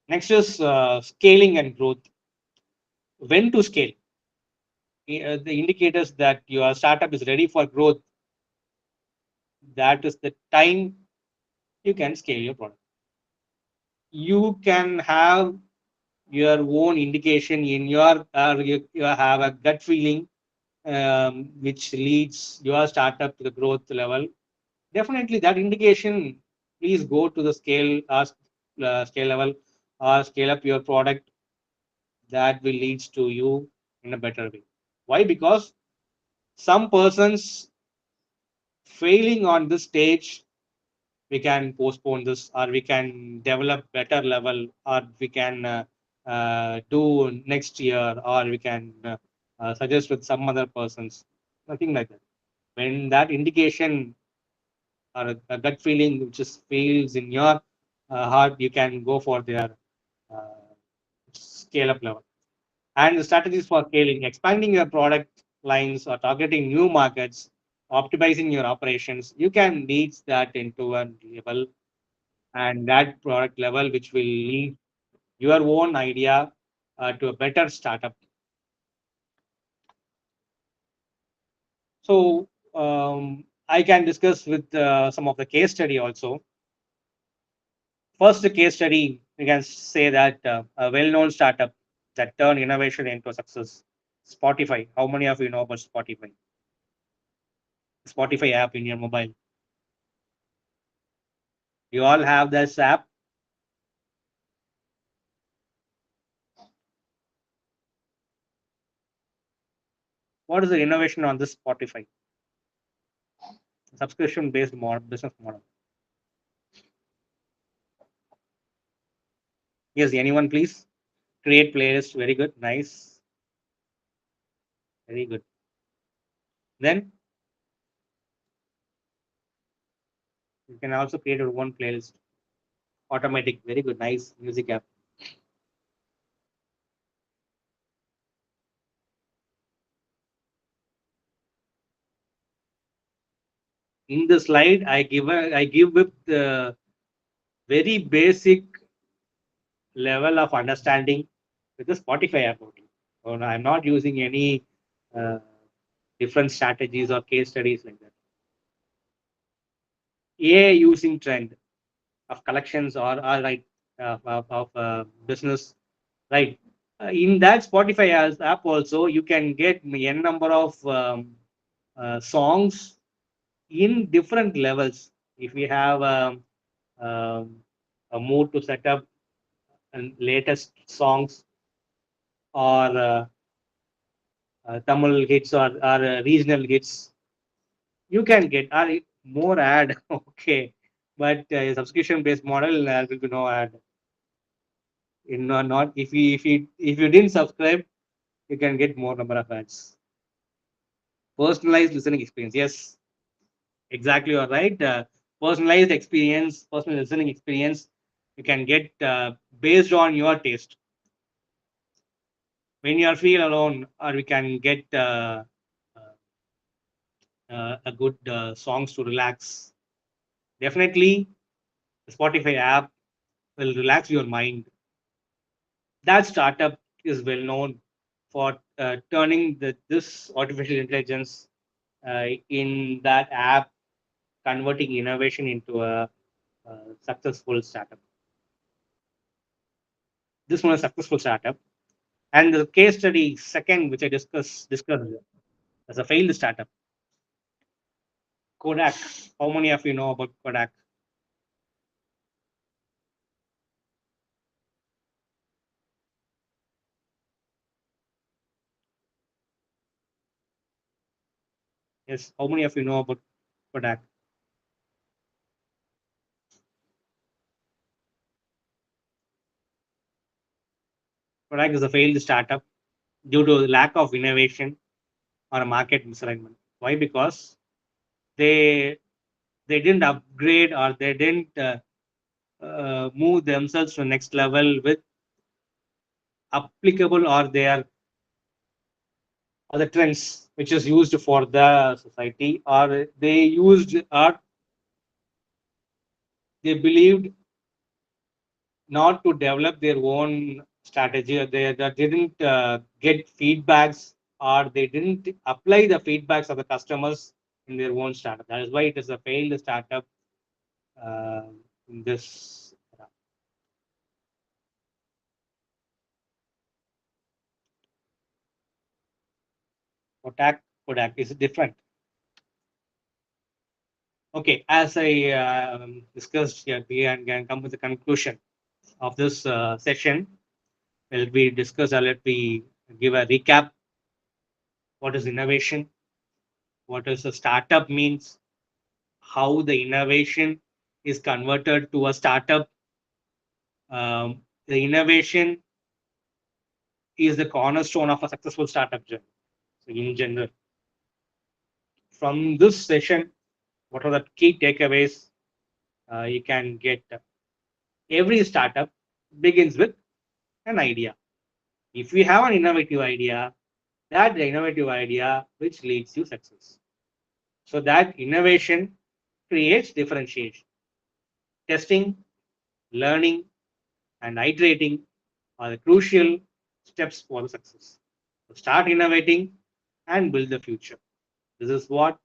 Next is scaling and growth. When to scale? The indicators that your startup is ready for growth, that is the time you can scale your product. You can have your own indication in your, you have a gut feeling which leads your startup to the growth level. Definitely that indication, please go to the scale level, or scale up your product. That will leads to you in a better way. Why? Because some persons failing on this stage, we can postpone this, or we can develop better level, or we can do next year, or we can suggest with some other persons. Nothing like that. When that indication or a gut feeling which is feels in your heart, you can go for their uh, scale up level. And the strategies for scaling, expanding your product lines or targeting new markets, optimizing your operations, you can lead that into a level, and that product level which will lead your own idea to a better startup. So I can discuss with some of the case study also. First case study, we can say that a well-known startup that turned innovation into success. Spotify. How many of you know about Spotify? Spotify app in your mobile. You all have this app. What is the innovation on this Spotify? Subscription-based business model. Yes, anyone please? Create playlist. Very good. Nice. Very good. Then you can also create your own playlist. Automatic. Very good. Nice. Music app. In the slide, I give with the very basic level of understanding with the Spotify app only. So I'm not using any different strategies or case studies like that. AI using trend of collections or right of business, right? In that Spotify app also, you can get n number of songs in different levels. If we have a mood to set up latest songs or Tamil hits or regional hits, you can get more ad. Okay, but subscription based model, there will be no ad. In not if you didn't subscribe, you can get more number of ads. Personalized listening experience. Yes, exactly. You're right. Personalized experience, personal listening experience, you can get based on your taste. When you are feel alone, or we can get a good songs to relax. Definitely, the Spotify app will relax your mind. That startup is well known for turning this artificial intelligence in that app, converting innovation into a successful startup. This one is a successful startup. And the case study second, which I discussed as a failed startup. Kodak. How many of you know about Kodak? Yes. How many of you know about Kodak? Kodak is a failed startup due to lack of innovation or a market misalignment. Why? Because they didn't upgrade or they didn't move themselves to the next level with applicable or their other trends which is used for the society, or they used or they believed not to develop their own strategy, or they didn't get feedbacks, or they didn't apply the feedbacks of the customers in their own startup. That is why it is a failed startup in this. Kodak is different. Okay, as I discussed here, we can come with the conclusion of this session. Let me discuss or let me give a recap. What is innovation? What does a startup means? How the innovation is converted to a startup. The innovation is the cornerstone of a successful startup journey. So in general, from this session, what are the key takeaways you can get? Every startup begins with an idea. If we have an innovative idea, that the innovative idea which leads to success. So that innovation creates differentiation. Testing, learning, and iterating are the crucial steps for the success. So start innovating and build the future. This is what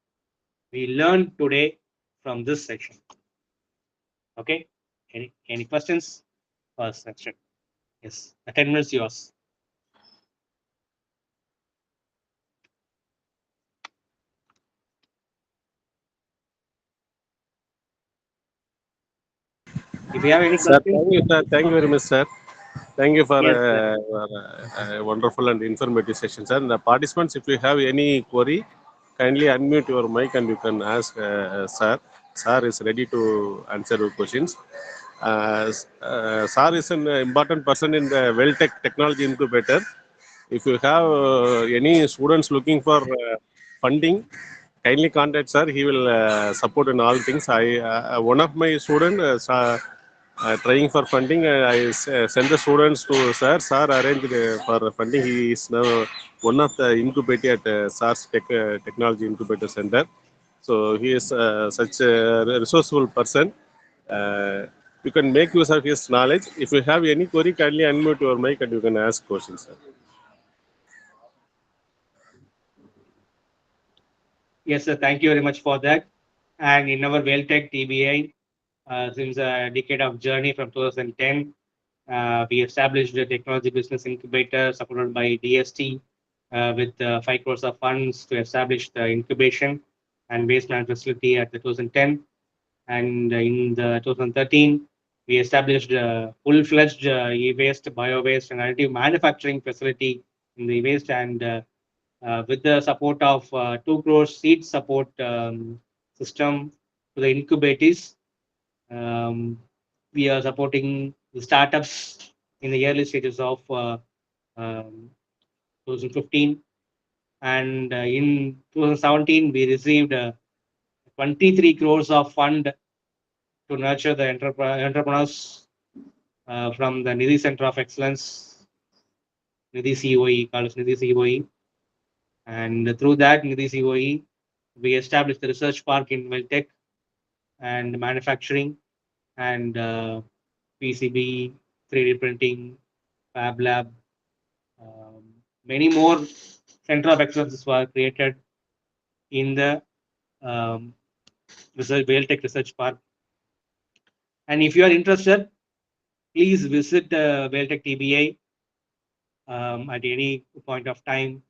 we learned today from this section. Okay. Any questions? First section. Yes. 10 minutes yours. If you have any Sir, questions, thank you, sir. Thank you very much, sir. Thank you for yes, sir. a wonderful and informative session, sir. And the participants, if you have any query, kindly unmute your mic and you can ask sir. Sir is ready to answer your questions. Sir is an important person in the WellTech Technology Incubator. If you have any students looking for funding, kindly contact sir. He will support in all things. One of my student trying for funding. Send the students to sir. Sir arranged for funding. He is now one of the incubator at SARS Technology Incubator Center. So he is such a resourceful person. You can make use of his knowledge. If you have any query, kindly unmute your mic and you can ask questions, sir. Yes, sir. Thank you very much for that. And in our WellTech TBI, since a decade of journey from 2010, we established a technology business incubator supported by DST with 5 crores of funds to establish the incubation and waste management facility at the 2010. And in the 2013, we established a full-fledged e-waste, bio-waste, and additive manufacturing facility in the waste. And with the support of 2 crores seed support system to the incubators, we are supporting the startups in the early stages of 2015. And in 2017, we received 23 crores of fund to nurture the entrepreneurs from the Nidhi Center of Excellence, Nidhi COE, called as Nidhi COE. And through that Nidhi COE, we established the research park in WellTech and manufacturing and PCB, 3D printing, Fab Lab. Many more center of excellence were created in the WellTech Research Park. And if you are interested, please visit WellTech TBI at any point of time.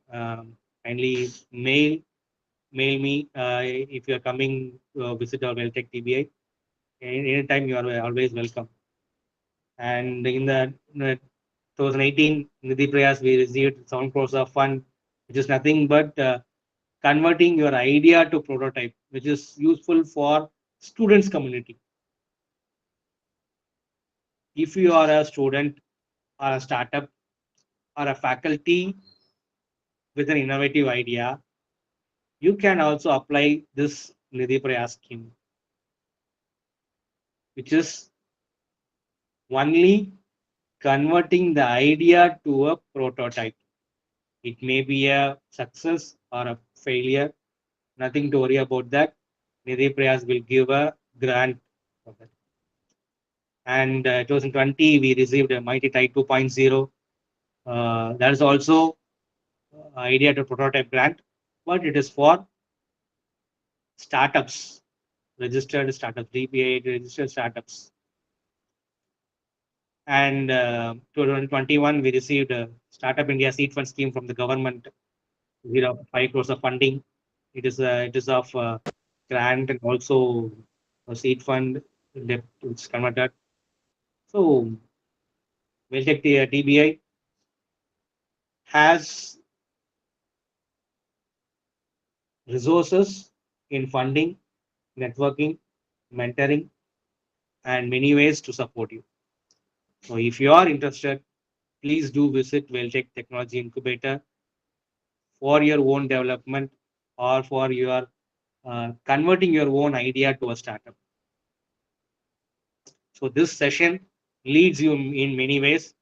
Kindly mail me if you are coming to visit our WellTech TBI. Anytime you are always welcome. And in the 2018 Nidhi Prayas, we received 7 crores of fund, which is nothing but converting your idea to prototype, which is useful for students community. If you are a student or a startup or a faculty with an innovative idea, you can also apply this Nidhi Prayas scheme, which is only converting the idea to a prototype. It may be a success or a failure. Nothing to worry about that. Nidhi Prayas will give a grant for that. And 2020, we received a Mighty Tide 2.0. That is also idea to prototype grant, but it is for startups, registered startups, DPA registered startups. And 2021, we received a Startup India Seed Fund scheme from the government, 5 crores of funding. It is of grant and also a seed fund debt which is converted. So we'll take the TBI has resources in funding, networking, mentoring, and many ways to support you. So if you are interested, please do visit WellTech Technology Incubator for your own development or for your converting your own idea to a startup. So this session leads you in many ways,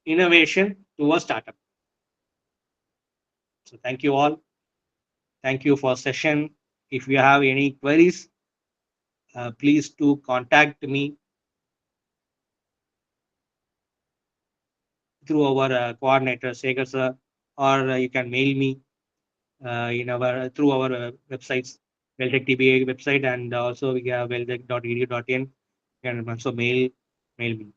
innovation to a startup. So thank you all. Thank you for session. If you have any queries, please do contact me through our coordinator, Sekhar sir, or you can mail me through our websites, Weldtech TBA website, and also we have weldtech.edu.in. You can also mail me.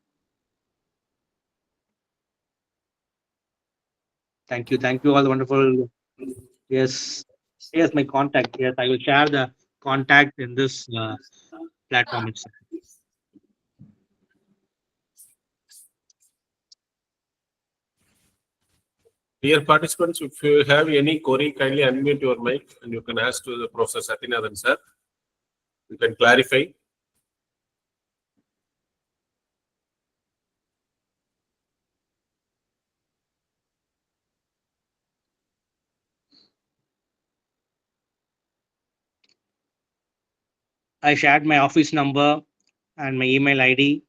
Thank you all the wonderful. Yes, my contact. Yes, I will share the contact in this platform itself. Dear participants, if you have any query, kindly unmute your mic and you can ask to the Professor Sathyanathan sir. You can clarify. I shared my office number and my email ID,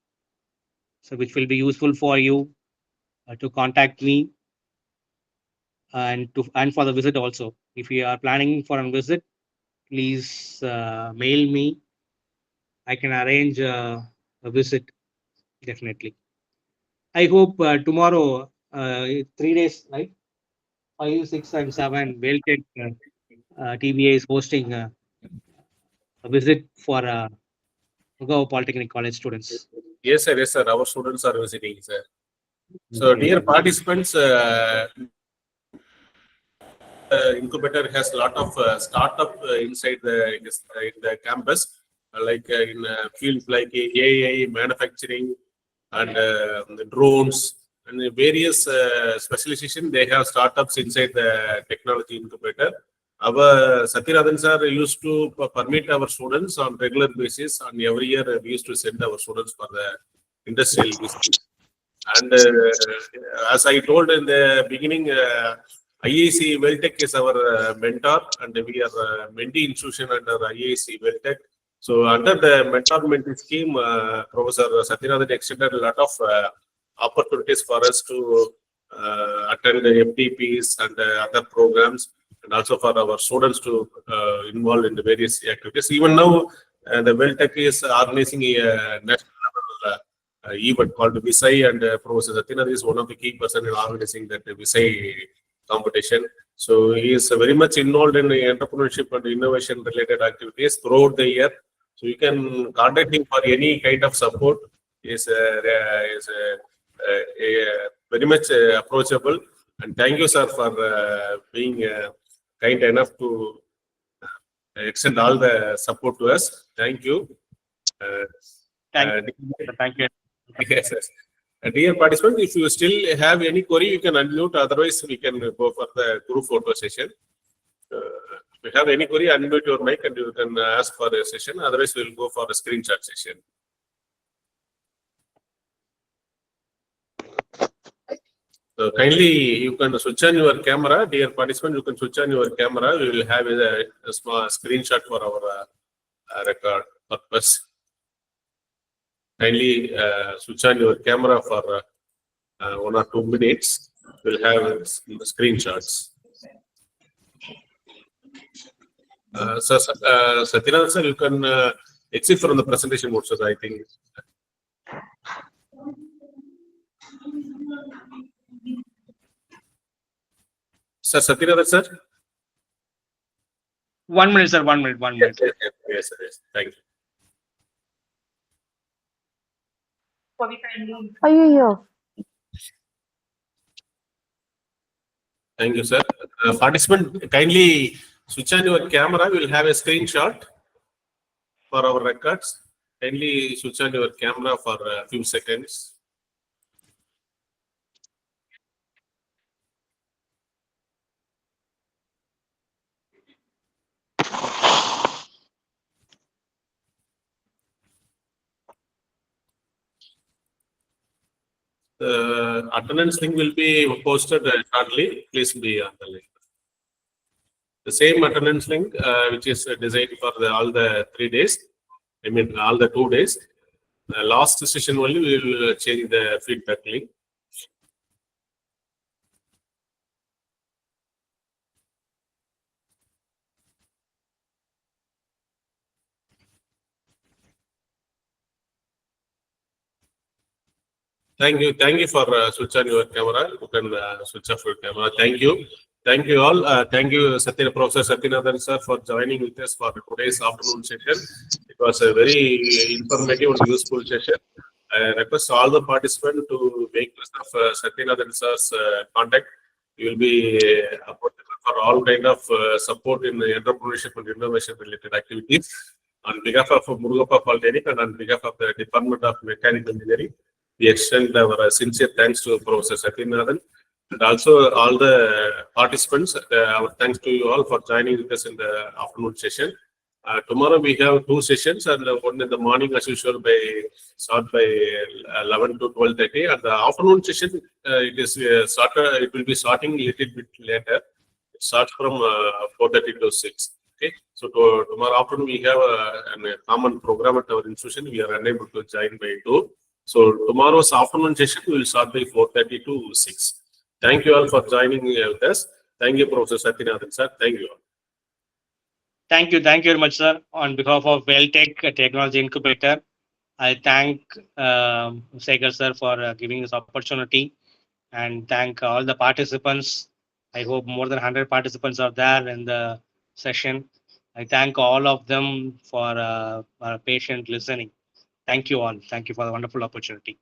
so which will be useful for you to contact me and for the visit also. If you are planning for a visit, please mail me. I can arrange a visit definitely. I hope tomorrow, 3 days, right? 5, 6, and 7, Weldtech TBA is hosting a visit for Gurgaon Polytechnic College students. Yes, sir. Yes, sir. Our students are visiting, sir. So, dear participants, Incubator has a lot of startup inside the campus, like in fields like AI, manufacturing, and the drones, and the various specialization. They have startups inside the technology incubator. Our Sathyanathan sir used to permit our students on regular basis. On every year, we used to send our students for the industrial visit. And as I told in the beginning, IAC Weldtech is our mentor, and we are a mentee institution under IAC Weldtech. So under the mentor-mentee scheme, Professor Sathyanathan extended a lot of opportunities for us to attend the FDPs and other programs, and also for our students to involve in the various activities. Even now, the Weldtech is organizing a national level event called Visai, and Professor Sathyanathan is one of the key person in organizing that Visai competition. So he is very much involved in entrepreneurship and innovation related activities throughout the year. So you can contact him for any kind of support. He is very much approachable. And thank you, sir, for being kind enough to extend all the support to us. Thank you. Thank you. Yes, yes. Dear participants, if you still have any query, you can unmute. Otherwise, we can go for the group photo session. If you have any query, unmute your mic and you can ask for a session. Otherwise, we'll go for a screenshot session. So kindly, you can switch on your camera. Dear participant, you can switch on your camera. We will have a small screenshot for our record purpose. Kindly switch on your camera for 1 or 2 minutes. We'll have screenshots. Sathyanathan sir, you can exit from the presentation mode, sir, I think. Sir, Sathyanathan sir? 1 minute, sir. 1 minute. 1 minute. Yes, sir. Yes. Thank you. Thank you, sir. Participant, kindly switch on your camera. We'll have a screenshot for our records. Kindly switch on your camera for a few seconds. The attendance link will be posted shortly. Please be on the link. The same attendance link, which is designed for all the 3 days. I mean, all the 2 days. The last session only we will change the feedback link. Thank you for switch on your camera. You can switch off your camera. Thank you all. Thank you, Professor Sathyanathan sir, for joining with us for today's afternoon session. It was a very informative and useful session. I request all the participants to make use of Sathyanathan sir's contact. You will be approachable for all kind of support in the entrepreneurship and innovation related activities. On behalf of Murugappa Polytechnic and on behalf of the Department of Mechanical Engineering, we extend our sincere thanks to Professor Sathyanathan and also all the participants. Our thanks to you all for joining with us in the afternoon session. Tomorrow we have two sessions, and one in the morning as usual start by 11 to 12:30, and the afternoon session it will be starting a little bit later. It starts from 4:30 to 6. Okay, so tomorrow afternoon we have a common program at our institution. We are unable to join by 2. So tomorrow's afternoon session will start by 4:30 to 6. Thank you all for joining with us. Thank you, Professor Sathyanathan sir. Thank you all. Thank you very much, sir. On behalf of WellTech Technology Incubator, I thank Sekhar sir for giving this opportunity, and thank all the participants. I hope more than 100 participants are there in the session. I thank all of them for patient listening. Thank you all. Thank you for the wonderful opportunity.